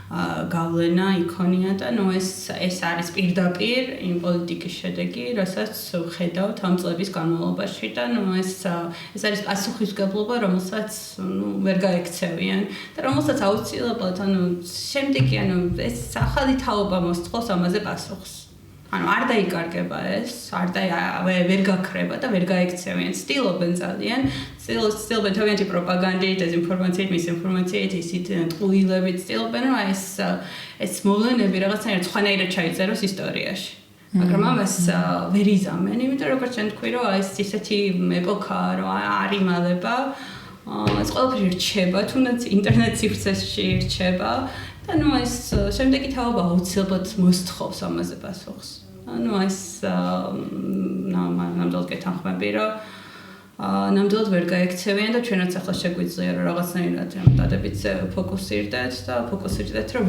გავლენა იქონია და ნუ ეს არის პირდაპირ იმ პოლიტიკის შედეგი, რასაც ვხედავთ ამ წლების განმავლობაში და ნუ ეს არის პასუხისმგებლობა, რომელსაც ნუ ვერ გაექცევიან და რომელსაც აუცილებლად ანუ შემდეგი ანუ ეს ახალი თაობა მოსწყვოს ამაზე პასუხს. ანუ არ დაიკარგება ეს, ვერ გაქრება და ვერ გაექცევიან. ცდილობენ ძალიან, ცდილობენ თავიანთი პროპაგანდით, დეзинფორმაციით, მისინფორმაციით, ისეთ ტყუილებით ცდილობენ, რომ ეს მოვლენები რაღაცნაირად სხვანაირად ჩაიწეროს ისტორიაში. მაგრამ ამას ვერ იზამენ, იმიტომ რომ როგორც ჩვენ თქვი, რომ ეს ისეთი ეპოქაა, რომ არ იმალება. ეს ყველაფერი რჩება, თუნდაც ინტერნეტ სივრცეში რჩება. და ნუ ეს შემდეგი თაობა აუცილებლად მოსთხოვს ამაზე პასუხს. ანუ ეს ნამდვილად გეთანხმები, რომ ნამდვილად ვერ გაექცევიან და ჩვენაც ახლა შეგვიძლია რომ რაღაცნაირად ამ დადებით ფოკუსირდეთ და ფოკუსირდეთ რომ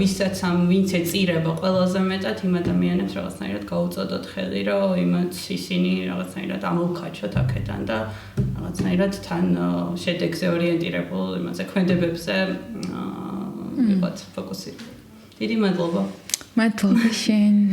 ვინც ეწირება ყველაზე მეტად იმ ადამიანებს რაღაცნაირად გაუწოდოთ ხელი რომ იმათ ისინი რაღაცნაირად ამოვკაჩოთ აქედან და რაღაცნაირად თან შედეგზე ორიენტირებულ იმაზე ქმედებებზე ვიყოთ ფოკუსი. დიდი მადლობა. მადლობა შენ.